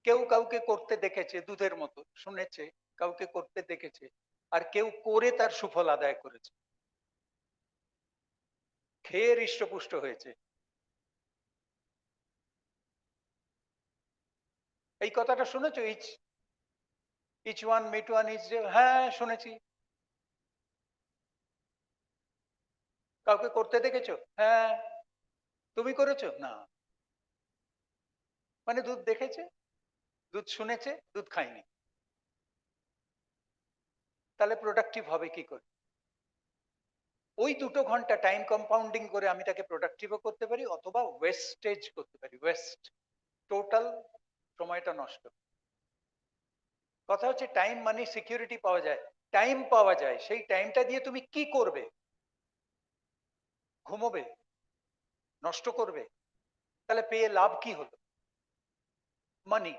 কেউ কাউকে করতে দেখেছে, দুধের মতো শুনেছে, কাউকে করতে দেখেছে, আর কেউ করে তার সুফল আদায় করেছে, খেয়ে হৃষ্টপুষ্ট হয়েছে। এই কথাটা শুনেছো, each each one meet one each day? হ্যাঁ শুনেছি। কাউকে করতে দেখেছো? হ্যাঁ। তুমি করেছো? না। মানে দুধ দেখেছে, দুধ শুনেছে, দুধ খায়নি। তাহলে প্রোডাক্টিভ হবে কি করে? ওই 2 ঘন্টা টাইম কম্পাউন্ডিং করে আমি তাকে প্রোডাক্টিভও করতে পারি, অথবা ওয়েস্টেজ করতে পারি, ওয়েস্ট, টোটাল সময়টা নষ্ট। কথা হচ্ছে টাইম মানি সিকিউরিটি পাওয়া যায়, টাইম পাওয়া যায়, সেই টাইমটা দিয়ে তুমি কি করবে? ঘুমোবে? নষ্ট করবে? তাহলে পেয়ে লাভ কি হলো? মানি,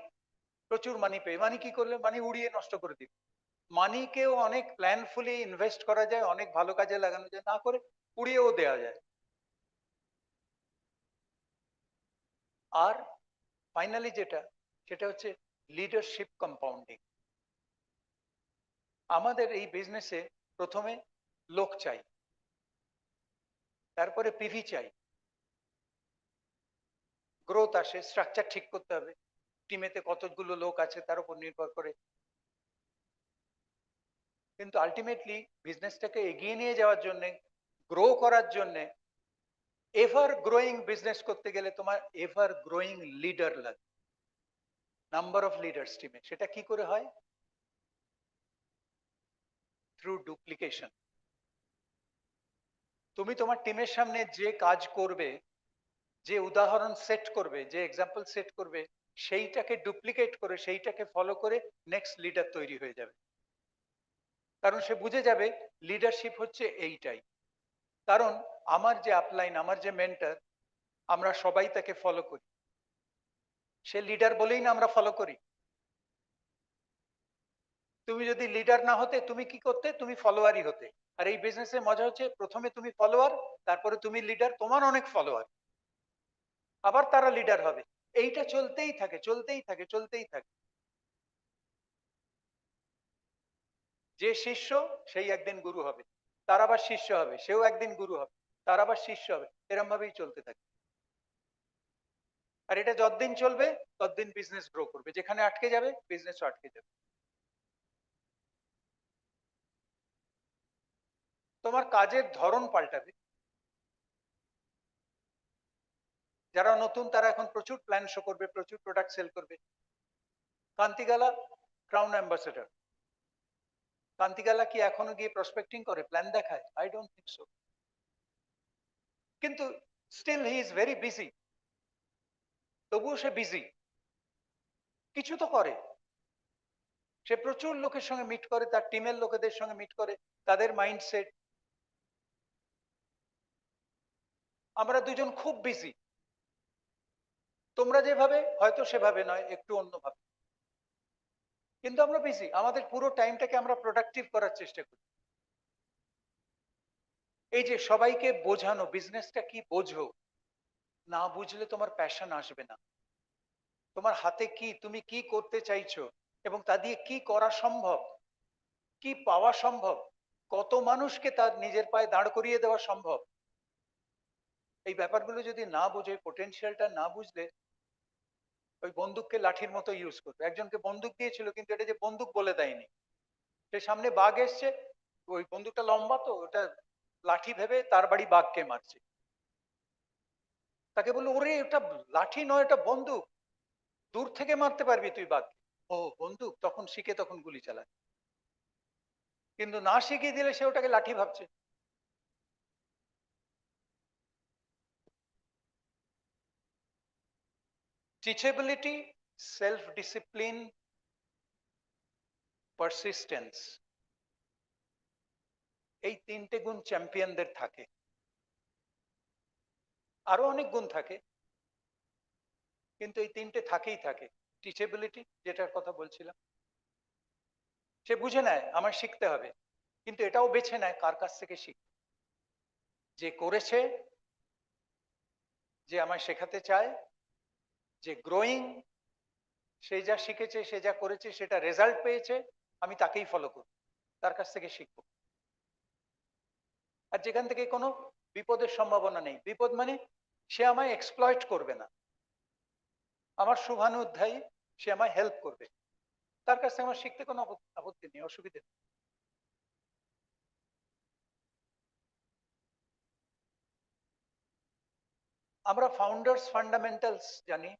প্রচুর মানি পেয়ে মানি কি করলে? মানি উড়িয়ে নষ্ট করে দিবে। মানিকেও অনেক প্ল্যানফুলি ইনভেস্ট করা যায়, অনেক ভালো কাজে লাগানো যায়, না করে উড়িয়েও দেওয়া যায়। আর ফাইনালি যেটা, সেটা হচ্ছে লিডারশিপ কম্পাউন্ডিং। আমাদের এই বিজনেসে প্রথমে লোক চাই, তারপরে পিভি চাই, গ্রোথ আসে, স্ট্রাকচার ঠিক করতে হবে, টিমেতে কতগুলো লোক আছে তার উপর নির্ভর করে। কিন্তু আলটিমেটলি বিজনেসটাকে এগিয়ে নিয়ে যাওয়ার জন্য, গ্রো করার জন্য, এভার গ্রোয়িং বিজনেস করতে গেলে তোমার এভার গ্রোয়িং লিডার লাগে, নাম্বার অফ লিডার্স টিমে। সেটা কি করে হয়? Through duplication. তুমি তোমার টিমের সামনে যে কাজ করবে, যে উদাহরণ সেট করবে, যে এক্সাম্পল সেট করবে, সেইটাকে ডুপ্লিকেট করে, সেইটাকে ফলো করে নেক্সট লিডার তৈরি হয়ে যাবে। কারণ সে বুঝে যাবে লিডারশিপ হচ্ছে এইটাই। কারণ আমার যে আপলাইন, আমার যে মেন্টর, আমরা সবাই তাকে ফলো করি, সে লিডার বলেই না আমরা ফলো করি। তুমি যদি লিডার না হতে, তুমি কি করতে? তুমি ফলোয়ারই হতে। আর এই বিজনেসে মজা হচ্ছে, প্রথমে তুমি ফলোয়ার, তারপরে তুমি লিডার, তোমার অনেক ফলোয়ার, আবার তারা লিডার হবে। এইটা চলতেই থাকে, চলতেই থাকে, চলতেই থাকে। যে শিষ্য, সেই একদিন গুরু হবে, তার আবার শিষ্য হবে, সেও একদিন গুরু হবে, তার আবার শিষ্য হবে, এরম ভাবেই চলতে থাকে। আর এটা যতদিন চলবে ততদিন বিজনেস গ্রো করবে, যেখানে আটকে যাবে বিজনেসও আটকে যাবে। তোমার কাজের ধরন পাল্টাবে। যারা নতুন তারা এখন প্রচুর প্ল্যান শো করবে, প্রচুর প্রোডাক্ট সেল করবে। কান্তিগালা ক্রাউন অ্যাম্বাসেডর, কান্তিগালা কি এখনো গিয়ে প্রসপেক্টিং করে, প্ল্যান দেখায়? I don't think so. কিন্তু still he is very busy, তবুও সে বিজি, কিছু তো করে। সে প্রচুর লোকের সঙ্গে মিট করে, তার টিমের লোকেদের সঙ্গে মিট করে, তাদের মাইন্ডসেট। আমরা দুজন খুব বিজি, তোমরা যেভাবে হয়তো সেভাবে নয়, একটু অন্যভাবে, কিন্তু আমরা বিজি। আমাদের পুরো টাইমটাকে আমরা প্রোডাক্টিভ করার চেষ্টা করি। এই যে সবাইকে বোঝানো, বিজনেসটা কি বোঝো, না বুঝলে তোমার প্যাশন আসবে না। তোমার হাতে কি, তুমি কি করতে চাইছো, এবং তা দিয়ে কি করা সম্ভব, কি পাওয়া সম্ভব, কত মানুষকে তার নিজের পায়ে দাঁড় করিয়ে দেওয়া সম্ভব। এই ব্যাপারগুলো যদি না বোঝে, পোটেনশিয়ালটা না বুঝলে ওই বন্দুককে লাঠির মতো ইউজ করবে। একজনকে বন্দুক দিয়েছিল কিন্তু এটা যে বন্দুক বলে দেয়নি, সে সামনে বাঘ এসছে, ওই বন্দুকটা লম্বা তো ওটা লাঠি ভেবে তার বাড়ি বাঘকে মারছে। তাকে বললো ওরে এটা লাঠি নয়, এটা বন্দুক, দূর থেকে মারতে পারবি তুই বাঘকে। ও বন্দুক, তখন শিখে তখন গুলি চালায়। কিন্তু না শিখিয়ে দিলে সে ওটাকে লাঠি ভাবছে। টিচেবিলিটি, সেলফ ডিসিপ্লিন, পারসিস্টেন্স, এই তিনটে গুণ চ্যাম্পিয়নদের থাকে। আরো অনেক গুণ থাকে, কিন্তু এই তিনটে থাকেই থাকে। টিচেবিলিটি, যেটার কথা বলছিলাম, সে বুঝে নেয় আমার শিখতে হবে, কিন্তু এটাও বেছে নেয় কার কাছ থেকে শিখবে। যে করেছে, যে আমায় শেখাতে চায়, যে গ্রোয়িং, সে যা শিখেছে, সে যা করেছে, সেটা রেজাল্ট পেয়েছে, আমি তাকেই ফলো করব, তার কাছ থেকে শিখবো। আর যেখান থেকে কোনো বিপদের সম্ভাবনা নেই, বিপদ মানে সে আমায় এক্সপ্লয়েট করবে না, আমার শুভানুধ্যায়ী, সে আমায় হেল্প করবে, তার কাছ থেকে আমার শিখতে কোনো আপত্তি নেই, অসুবিধে নেই। আমরা ফাউন্ডার্স ফান্ডামেন্টালস জানি,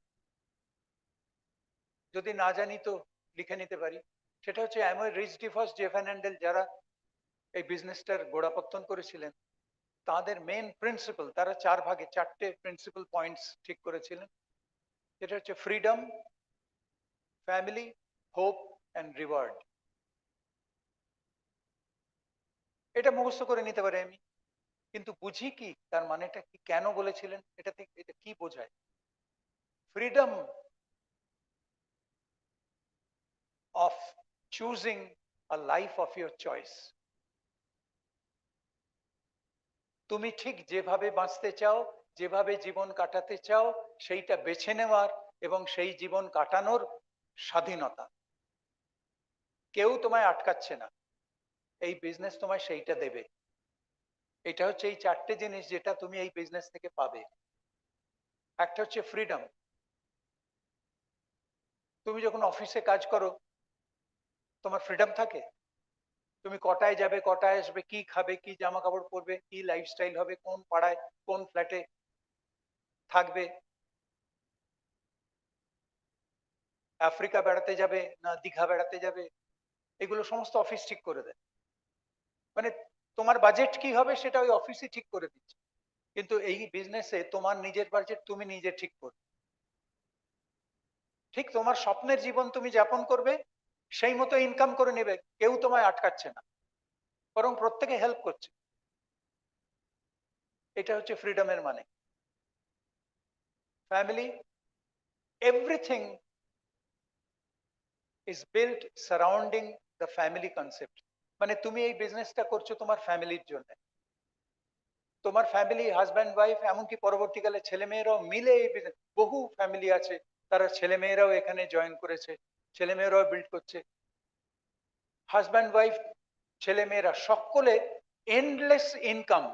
যদি না জানি তো লিখে নিতে পারি। সেটা হচ্ছে অ্যামোয় রিচ ডিফাস, জেফ হ্যান্ডেল, যারা এই বিজনেসটার গোড়াপত্তন করেছিলেন, তাদের মেন প্রিন্সিপাল, তারা চার ভাগে চারটে প্রিন্সিপাল পয়েন্টস ঠিক করেছিলেন। যেটা হচ্ছে freedom, family, hope and reward. এটা মুখস্থ করে নিতে পারি আমি, কিন্তু বুঝি কি তার মানেটা কি, কেন বলেছিলেন, এটা থেকে এটা কি বোঝায়। Freedom of choosing a life of your choice. তুমি ঠিক যেভাবে বাঁচতে চাও, যেভাবে জীবন কাটাতে চাও, সেইটা বেছে নেওয়ার এবং সেই জীবন কাটানোর স্বাধীনতা। কেউ তোমায় আটকাচ্ছে না, এই বিজনেস তোমায় সেইটা দেবে। এটা হচ্ছে এই চারটে জিনিস যেটা তুমি এই বিজনেস থেকে পাবে। একটা হচ্ছে ফ্রিডম। তুমি যখন অফিসে কাজ করো, তোমার ফ্রিডম থাকে, তুমি কটায় যাবে, কটায় আসবে, কি খাবে, কি জামা কাপড় পরবে, কি লাইফস্টাইল হবে, কোন পাড়ায় কোন ফ্ল্যাটে থাকবে, আফ্রিকা বেড়াতে যাবে না দীঘা বেড়াতে যাবে, এগুলো সমস্ত অফিস ঠিক করে দেয়। মানে তোমার বাজেট কি হবে সেটা ওই অফিসই ঠিক করে দিচ্ছে। কিন্তু এই বিজনেসে তোমার নিজের বাজেট তুমি নিজে ঠিক করবে। ঠিক তোমার স্বপ্নের জীবন তুমি যাপন করবে, সেই মতো ইনকাম করে নেবে, কেউ তোমায় আটকাচ্ছে না, বরং প্রত্যেকে হেল্প করছে। এটা হচ্ছে ফ্রিডমের মানে। Family, everything is built surrounding the family concept. মানে তুমি এই বিজনেসটা করছো তোমার ফ্যামিলির জন্য, তোমার ফ্যামিলি, হাজব্যান্ড ওয়াইফ, এমনকি পরবর্তীকালে ছেলে মেয়েরাও মিলে এই বিজনেস, বহু ফ্যামিলি আছে তারা ছেলে মেয়েরাও এখানে জয়েন করেছে, ছেলে মেয়েরাও বিল্ড করছে। হাজব্যান্ড ওয়াইফ, ছেলে মেয়েরা সকলে এন্ডলেস ইনকাম,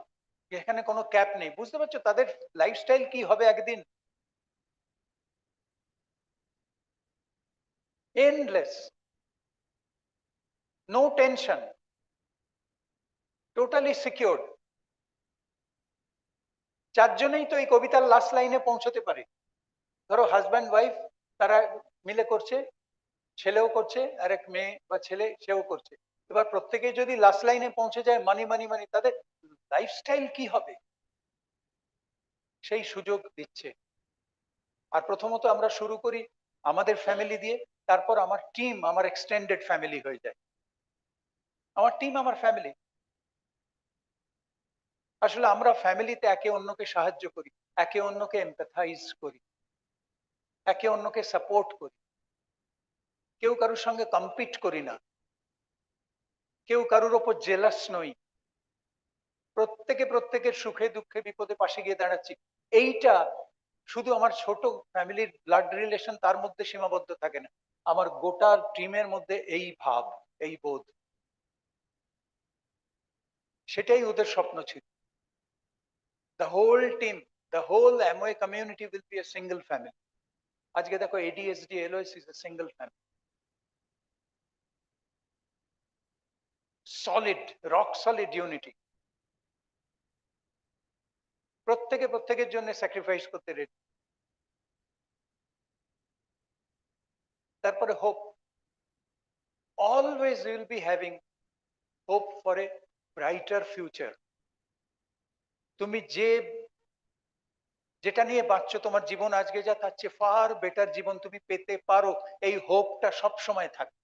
এখানে কোনো ক্যাপ নেই। বুঝতে পারছো তাদের লাইফস্টাইল কি হবে একদিন? Endless, no tension, totally secured. চারজনেই তো এই কবিতার লাস্ট লাইনে পৌঁছতে পারে। ধরো হাজব্যান্ড ওয়াইফ তারা মিলে করছে, ছেলেও করছে, আর এক মেয়ে বা ছেলে সেও করছে। এবার প্রত্যেকে যদি লাস্ট লাইনে পৌঁছে যায় মানি মানি মানি, তাদের লাইফস্টাইল কি হবে সেই সুযোগ দিচ্ছে। আর প্রথমত আমরা শুরু করি আমাদের ফ্যামিলি দিয়ে, তারপর আমার টিম আমার এক্সটেন্ডেড ফ্যামিলি হয়ে যায়। আমার টিম আমার ফ্যামিলি। আসলে আমরা ফ্যামিলিতে একে অন্যকে সাহায্য করি, একে অন্যকে এমপ্যাথাইজ করি, একে অন্যকে সাপোর্ট করি, কেউ কারোর সঙ্গে কম্পিট করি না, কেউ কারোর ওপর জেলাস নই, প্রত্যেকে প্রত্যেকের সুখে দুঃখে বিপদে পাশে গিয়ে দাঁড়াচ্ছি। এইটা শুধু আমার ছোট ফ্যামিলির ব্লাড রিলেশন তার মধ্যে সীমাবদ্ধ থাকে না, আমার গোটা টিমের মধ্যে এই ভাব, এই বোধ। সেটাই ওদের স্বপ্ন ছিল। The whole team, the whole Amway community will be a single family. আজকে দেখো ADSD LOS is a single family, solid, rock solid unity. প্রত্যেকে প্রত্যেকের জন্য স্যাক্রিফাইস করতে রেডি। তারপরে hope, always will be having hope for a brighter future. তুমি যেটা নিয়ে বাঁচছো, তোমার জীবন আজকে যা, তার চেয়ে ফার বেটার জীবন তুমি পেতে পারো, এই হোপটা সব সময় থাকে,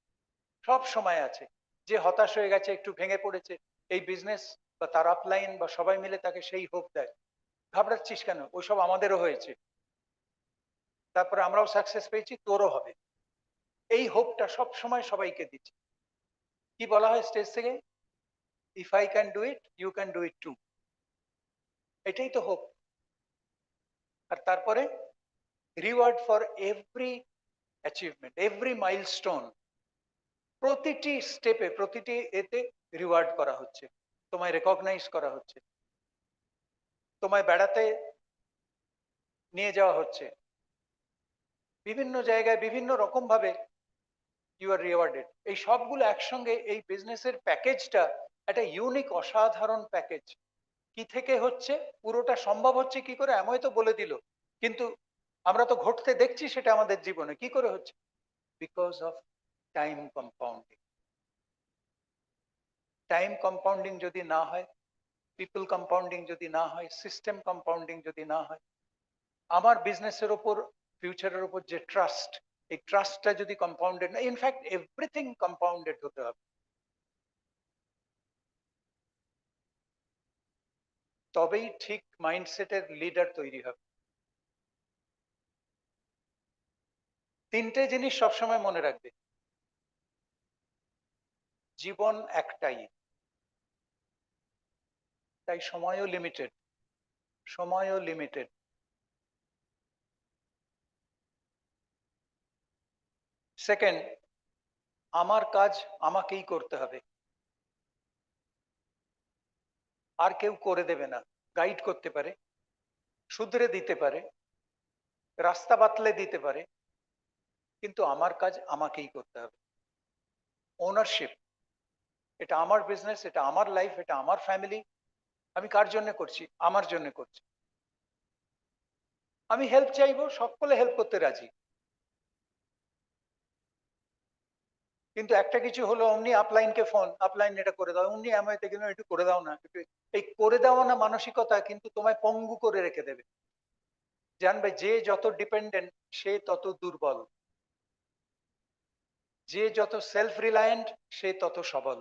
সব সময় আছে। যে হতাশ হয়ে গেছে, একটু ভেঙে পড়েছে, এই বিজনেস বা তার আপলাইন বা সবাই মিলে তাকে সেই হোপ দেয়, ঘাবড়াচ্ছিস কেন, ওইসব আমাদেরও হয়েছে, তারপরে আমরাও সাকসেস পেয়েছি, তোরও হবে। এই হোপটা সব সময় সবাইকে দিচ্ছে। কি বলা হয় স্টেজ থেকে? If I can do it, you can do it too. এটাই তো হোপ। আর তারপরে reward for every achievement, every milestone. প্রতিটি স্টেপে, প্রতিটি এতে রিওয়ার্ড করা হচ্ছে, তোমায় রেকগনাইজ করা হচ্ছে, তোমায় বেড়াতে নিয়ে যাওয়া হচ্ছে, বিভিন্ন জায়গায় বিভিন্ন রকম ভাবে ইউ আর রিওয়ার্ডেড। এই সবগুলো একসঙ্গে এই বিজনেসের প্যাকেজটা একটা ইউনিক, অসাধারণ প্যাকেজ। কি থেকে হচ্ছে, পুরোটা সম্ভব হচ্ছে কি করে, এমনই তো বলে দিল, কিন্তু আমরা তো ঘটতে দেখছি সেটা আমাদের জীবনে। কি করে হচ্ছে? Because of time compounding. Time compounding যদি না হয়, পিপল কম্পাউন্ডিং যদি না হয়, সিস্টেম কম্পাউন্ডিং যদি না হয়, আমার বিজনেসের ওপর, ফিউচারের ওপর যে ট্রাস্ট, এই ট্রাস্টটা যদি কম্পাউন্ডেড না, ইনফ্যাক্ট এভরিথিং কম্পাউন্ডেড হতে হবে, তবেই ঠিক মাইন্ডসেটের লিডার তৈরি হবে। তিনটে জিনিস সবসময় মনে রাখবে, জীবন একটাই, তাই সময়ও লিমিটেড, সময়ও লিমিটেড। সেকেন্ড, আমার কাজ আমাকেই করতে হবে, আর কেউ করে দেবে না। গাইড করতে পারে, শুধরে দিতে পারে, রাস্তা বাতলে দিতে পারে, কিন্তু আমার কাজ আমাকেই করতে হবে। ওনারশিপ, এটা আমার বিজনেস, এটা আমার লাইফ, এটা আমার ফ্যামিলি। আমি কার জন্য করছি? আমার জন্য করছি। আমি হেল্প চাইবো, সকলে হেল্প করতে রাজি, কিন্তু একটা কিছু হলো, অমনি আপলাইনকে ফোন, আপলাইন এটা করে দাও, অমনি এমআইতে গেলে একটু করে দাও না, এই করে দেওয়া না মানসিকতা কিন্তু তোমায় পঙ্গু করে রেখে দেবে। জানবে, যে যত ডিপেন্ডেন্ট সে তত দুর্বল, যে যত সেলফ রিলায়েন্ট সে তত সবল।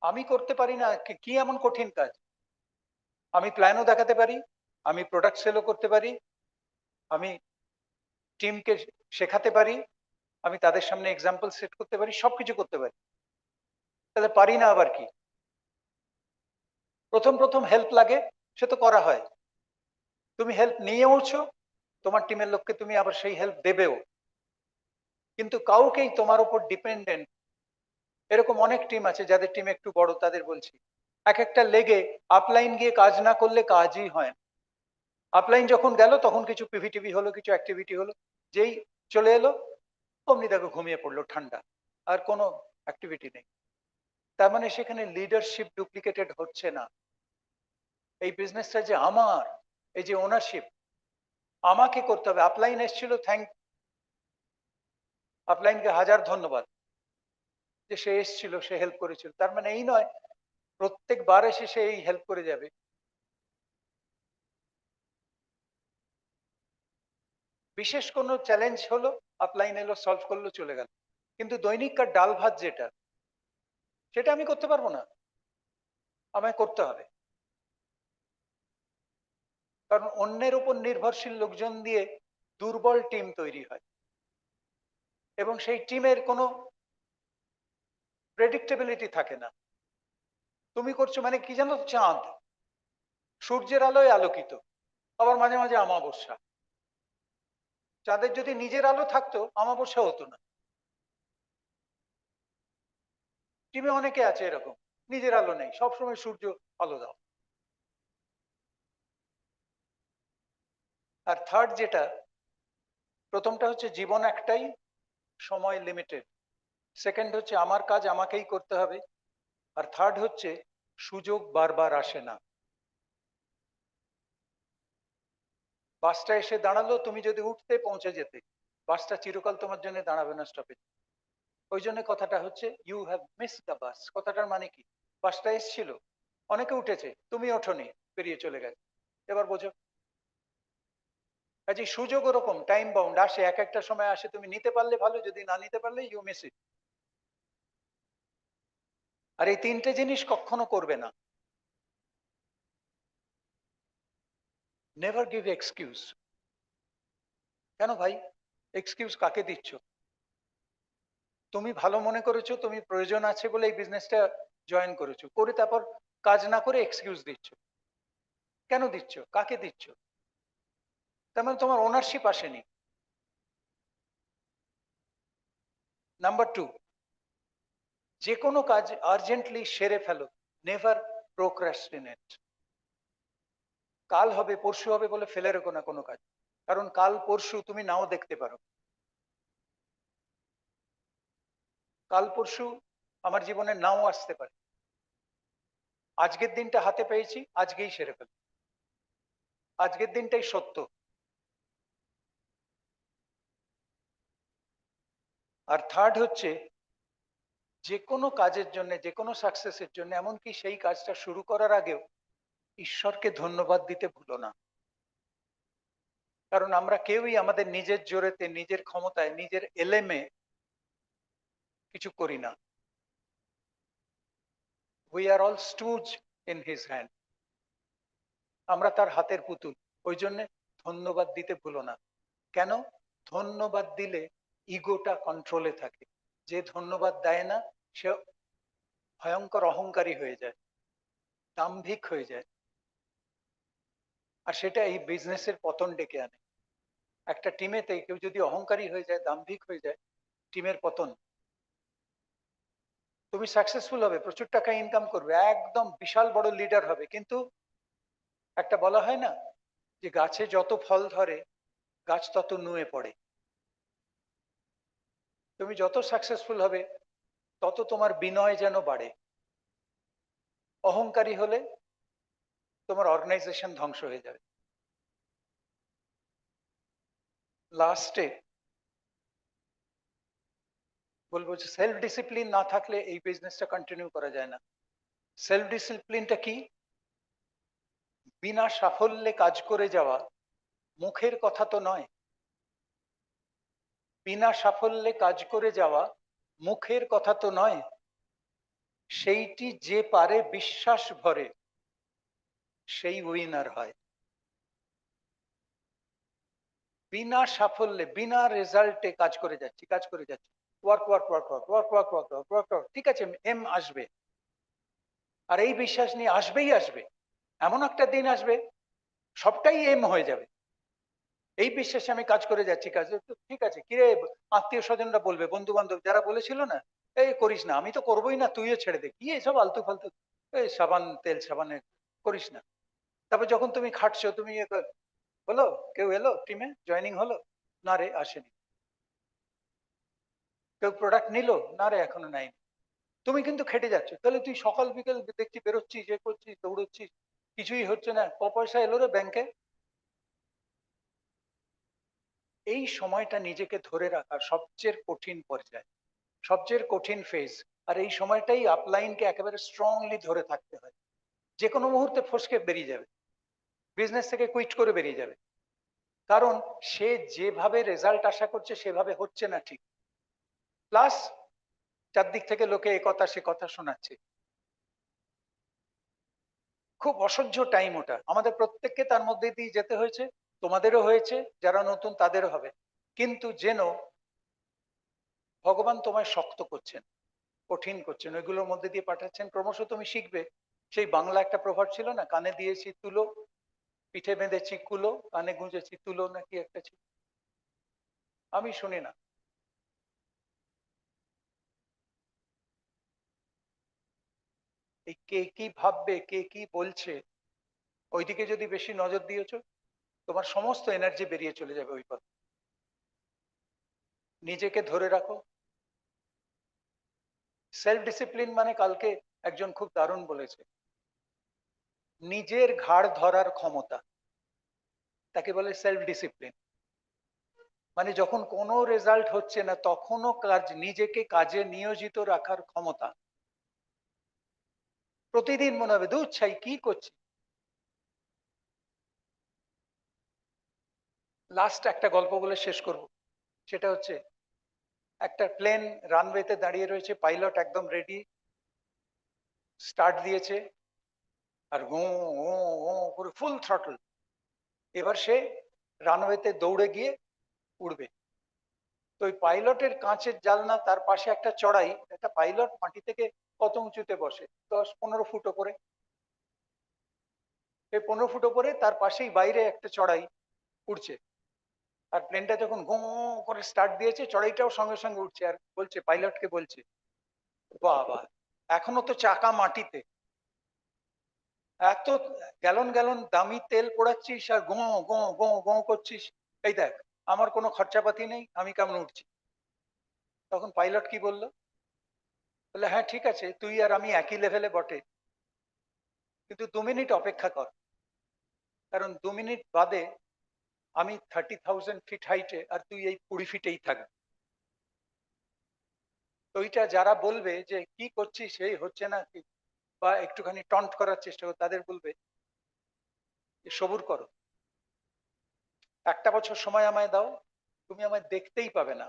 আমি করতে পারি না, কি এমন কঠিন কাজ? আমি প্ল্যানও দেখাতে পারি, আমি প্রোডাক্ট সেলও করতে পারি, আমি টিমকে শেখাতে পারি, আমি তাদের সামনে এক্সাম্পল সেট করতে পারি, সবকিছু করতে পারি, তাহলে পারি না আবার কি? প্রথম প্রথম হেল্প লাগে, সে তো করা হয়, তুমি হেল্প নিয়েওছো, তোমার টিমের লোককে তুমি আবার সেই হেল্প দেবেও, কিন্তু কাউকেই তোমার উপর ডিপেন্ডেন্ট, এরকম অনেক টিম আছে যাদের টিম একটু বড়, তাদের বলছি, এক একটা লেগে আপলাইন গিয়ে কাজ না করলে কাজই হয় না। আপলাইন যখন গেল তখন কিছু পিভিটিভি হলো, কিছু অ্যাক্টিভিটি হলো, যেই চলে এলো অমনি দেখো ঘুমিয়ে পড়লো ঠান্ডা, আর কোনো অ্যাক্টিভিটি নেই। তার মানে সেখানে লিডারশিপ ডুপ্লিকেটেড হচ্ছে না। এই বিজনেসটা যে আমার, এই যে ওনারশিপ আমাকে করতে হবে। আপলাইন এসেছিল, আপলাইনকে হাজার ধন্যবাদ যে সে এসেছিল, সে হেল্প করেছিল, তার মানে এই নয় প্রত্যেকবার এসে সে এই হেল্প করে যাবে। বিশেষ কোনো চ্যালেঞ্জ হলো, আপলাইন এলো, সলভ করলো, চলে গেল, কিন্তু দৈনিককার ডাল ভাত যেটা, সেটা আমি করতে পারবো না, আমায় করতে হবে। কারণ অন্যের উপর নির্ভরশীল লোকজন দিয়ে দুর্বল টিম তৈরি হয়, এবং সেই টিমের কোনো প্রেডিক্টেবিলিটি থাকে না। তুমি করছো মানে কি জানো, চাঁদ সূর্যের আলোয় আলোকিত, আবার মাঝে মাঝে অমাবস্যা। চাঁদের যদি নিজের আলো থাকতো অমাবস্যা হতো না। টিমে অনেকে আছে এরকম, নিজের আলো নেই, সবসময় সূর্য আলো দাও। আর থার্ড যেটা, প্রথমটা হচ্ছে জীবন একটাই, সময় লিমিটেড। সেকেন্ড হচ্ছে আমার কাজ আমাকেই করতে হবে। আর থার্ড হচ্ছে সুযোগ বারবার আসে না। বাসটা এসে দাঁড়ালো, তুমি যদি উঠতে পৌঁছে যেতে, বাসটা চিরকাল তোমার জন্য দাঁড়াবে না স্টপেজ। ওই জন্য কথাটা হচ্ছে you have miss the bus. কথাটার মানে কি, বাসটা এসছিল, অনেকে উঠেছে, তুমি ওঠোনি, পেরিয়ে চলে গেছে। এবার বোঝো, কাজে সুযোগ ওরকম টাইম বাউন্ড আসে, এক একটা সময় আসে, তুমি নিতে পারলে ভালো, যদি না নিতে পারলে ইউ মিস ইট। আর এই তিনটে জিনিস কখনো করবে না। Never give excuse. কেন ভাই এক্সকিউজ কাকে দিচ্ছ? তুমি ভালো মনে করেছো, তুমি প্রয়োজন আছে বলে এই বিজনেসটা জয়েন করেছো, করে তারপর কাজ না করে এক্সকিউজ দিচ্ছ। কেন দিচ্ছ, কাকে দিচ্ছ? তার মানে তোমার ওনারশিপ আসেনি। নাম্বার টু, যে কোনো কাজ আর্জেন্টলি সেরে ফেলো। Never procrastinate. কাল হবে পরশু হবে বলে ফেলে রেখো না কোনো কাজ, কারণ কাল পরশু তুমি নাও দেখতে পারো। কাল পরশু আমার জীবনে নাও আসতে পারে। আজকের দিনটা হাতে পেয়েছি, আজকেই সেরে ফেলো। আজকের দিনটাই সত্য। আর থার্ড হচ্ছে, যে কোনো কাজের জন্য, যে কোনো সাকসেসের জন্য, এমনকি সেই কাজটা শুরু করার আগেও ঈশ্বরকে ধন্যবাদ দিতে ভুলো না। কারণ আমরা কেউই আমাদের নিজের জোরেতে, নিজের ক্ষমতায়, নিজের এলেমে কিছু করি না। We are all stooges in his hand. আমরা তার হাতের পুতুল। ওই জন্য ধন্যবাদ দিতে ভুলো না। কেন? ধন্যবাদ দিলে ইগোটা কন্ট্রোলে থাকে। যে ধন্যবাদ দেয় না সে ভয়ঙ্কর অহংকারী হয়ে যায়, দাম্ভিক হয়ে যায়। আর সেটা এই বিজনেসের পতন ডেকে আনে। একটা টিমেতে কেউ যদি অহংকারী হয়ে যায়, দাম্ভিক হয়ে যায়, টিমের পতন। তুমি সাকসেসফুল হবে, প্রচুর টাকা ইনকাম করবে, একদম বিশাল বড় লিডার হবে, কিন্তু একটা বলা হয় না যে গাছে যত ফল ধরে গাছ তত নুয়ে পড়ে। তুমি যত সাকসেসফুল হবে তত তোমার বিনয় যেন বাড়ে। অহংকারী হলে তোমার অর্গানাইজেশন ধ্বংস হয়ে যাবে। লাস্টে বলবো যে সেলফ ডিসিপ্লিন না থাকলে এই বিজনেসটা কন্টিনিউ করা যায় না। সেলফ ডিসিপ্লিনটা কি? বিনা সাফল্যে কাজ করে যাওয়া মুখের কথা তো নয়। বিনা সাফল্যে কাজ করে যাওয়া মুখের কথা তো নয়। সেইটি যে পারে বিশ্বাস ভরে সেই উইনার হয়। বিনা সাফল্যে, বিনা রেজাল্টে কাজ করে যাচ্ছি, কাজ করে যাচ্ছি, work work work work work work work work work work, ঠিক আছে, এম আসবে। আর এই বিশ্বাস নিয়ে আসবেই আসবে, এমন একটা দিন আসবে সবটাই এম হয়ে যাবে। এই বিশ্বাসে আমি কাজ করে যাচ্ছি, কাজ ঠিক আছে, কিরে আত্মীয় স্বজনরা বলবে, বন্ধু বান্ধব যারা বলেছিল না এই করিস না, আমি তো করবোই না, তুইও ছেড়ে দে, কি এসব আলতু ফালতু, এই সাবান তেল সাবানে করিস না। তারপর যখন তুমি খাটছো, তুমি হলো, কেউ এলো টিমে, জয়েনিং হলো, না রে আসেনি। কেউ প্রোডাক্ট নিল, না রে এখনো নেয়নি। তুমি কিন্তু খেটে যাচ্ছ, তাহলে তুই সকাল বিকেল দেখছি বেরোচ্ছিস, যে করছিস, দৌড়চ্ছিস, কিছুই হচ্ছে না, পয়সা এলো রে ব্যাংকে। এই সময়টা নিজেকে ধরে রাখার সবচেয়ে কঠিন পর্যায়, সবচেয়ে কঠিন ফেজ। আর এই সময়টাই আপলাইনকে একেবারে স্ট্রংলি ধরে থাকতে হয়। যে কোনো মুহূর্তে ফসকে বেরিয়ে যাবে, বিজনেস থেকে কুইট করে বেরিয়ে যাবে, কারণ সে যেভাবে রেজাল্ট আশা করছে সেভাবে হচ্ছে না ঠিক। প্লাস চারদিক থেকে লোকে এ কথা সে কথা শোনাচ্ছে। খুব অসহ্য টাইম ওটা, আমাদের প্রত্যেককে তার মধ্যে দিয়ে যেতে হয়েছে। তোমাদেরও হয়েছে, যারা নতুন তাদেরও হবে। কিন্তু যেন ভগবান তোমায় শক্ত করছেন, কঠিন করছেন, ওইগুলোর মধ্যে দিয়ে পাঠাচ্ছেন, ক্রমশ তুমি শিখবে। সেই বাংলা একটা প্রভাব ছিল না, কানে দিয়েছি তুলো, পিঠে বেঁধেছি কুলো, কানে গুঁজেছি তুলো, নাকি একটা ছিল, আমি শুনি না। এই কে কি ভাববে, কে কি বলছে, ওইদিকে যদি বেশি নজর দিয়েছো, তোমার সমস্ত এনার্জি বেরিয়ে চলে যাবে ওই পথে। নিজেকে ধরে রাখো। সেলফ ডিসিপ্লিন মানে কালকে একজন খুব দারুণ বলেছে, নিজের ঘাড় ধরার ক্ষমতা, তাকে বলে সেলফ ডিসিপ্লিন। মানে যখন কোনো রেজাল্ট হচ্ছে না তখনও নিজেকে কাজে নিয়োজিত রাখার ক্ষমতা। প্রতিদিন মনে হবে দূর ছাই কি করছি। লাস্ট একটা গল্প বলে শেষ করব, সেটা হচ্ছে একটা প্লেন রানওয়েতে দাঁড়িয়ে রয়েছে, পাইলট একদম রেডি, স্টার্ট দিয়েছে আর গো ও ও পুরো ফুল থ্রটল। এবার সে রানওয়েতে দৌড়ে গিয়ে উড়বে। তো ওই পাইলটের কাঁচের জানলা, তার পাশে একটা চড়াই, একটা পাইলট মাটি থেকে কত উঁচুতে বসে, 10-15 ফুট ওপরে। এই 15 ফুট ওপরে তার পাশেই বাইরে একটা চড়াই উঠছে, আর প্লেনটা যখন গো করে স্টার্ট দিয়েছে চড়াইটাও সঙ্গে সঙ্গে উঠছে, আর বলছে, পাইলটকে বলছে, বাবা এখনো তো চাকা মাটিতে, এত গ্যালন গ্যালন দামি তেল পোড়াচ্ছিস আর গো গো গো গো করছিস, এই দেখ আমার কোনো খরচাপাতি নেই, আমি কেমন উঠছি। তখন পাইলট কি বললো, বলে হ্যাঁ ঠিক আছে, তুই আর আমি একই লেভেলে বটে, কিন্তু 2 মিনিট অপেক্ষা কর, কারণ 2 মিনিট বাদে আমি 30,000 ফিট হাইটে আর তুই এই 20 ফিটেই থাকবি। তো ওইটা যারা বলবে যে কি করছিস, এই হচ্ছে না কি, বা একটুখানি টন্ট করার চেষ্টা করো, তাদের বলবে যে সবুর করো, 1টা বছর সময় আমায় দাও, তুমি আমায় দেখতেই পাবে না,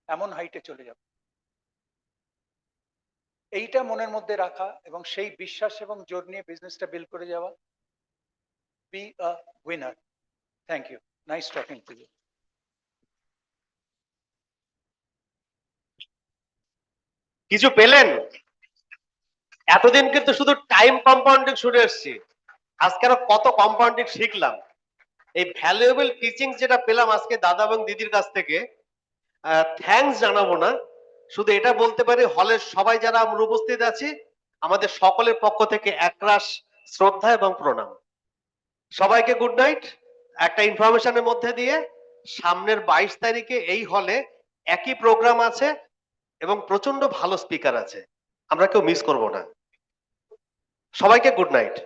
এমন হাইটে চলে যাবে। এইটা মনের মধ্যে রাখা এবং সেই বিশ্বাস এবং জোর নিয়ে বিজনেসটা বিল্ড করে যাওয়া। Be a winner. Thank you, nice talking to you. কিছু পেলেন? এতদিন কিন্তু শুধু টাইম কম্পাউন্ডিং শুনে এসছি, আজকে আরো কত কম্পাউন্ডিং শিখলাম। এই ভ্যালুয়েবল টিচিং যেটা পেলাম আজকে দাদা এবং দিদির কাছ থেকে, থ্যাঙ্কস জানাবো না, শুধু এটা বলতে পারি হলের সবাই যারা আমরা উপস্থিত আছি, আমাদের সকলের পক্ষ থেকে একরাশ শ্রদ্ধা এবং প্রণাম। সবাইকে গুড নাইট। একটা ইনফরমেশনের মধ্যে দিয়ে, সামনের 22 তারিখে এই হলে একই প্রোগ্রাম আছে এবং প্রচন্ড ভালো স্পিকার আছে, আমরা কেউ মিস করব না। সবাইকে গুড নাইট।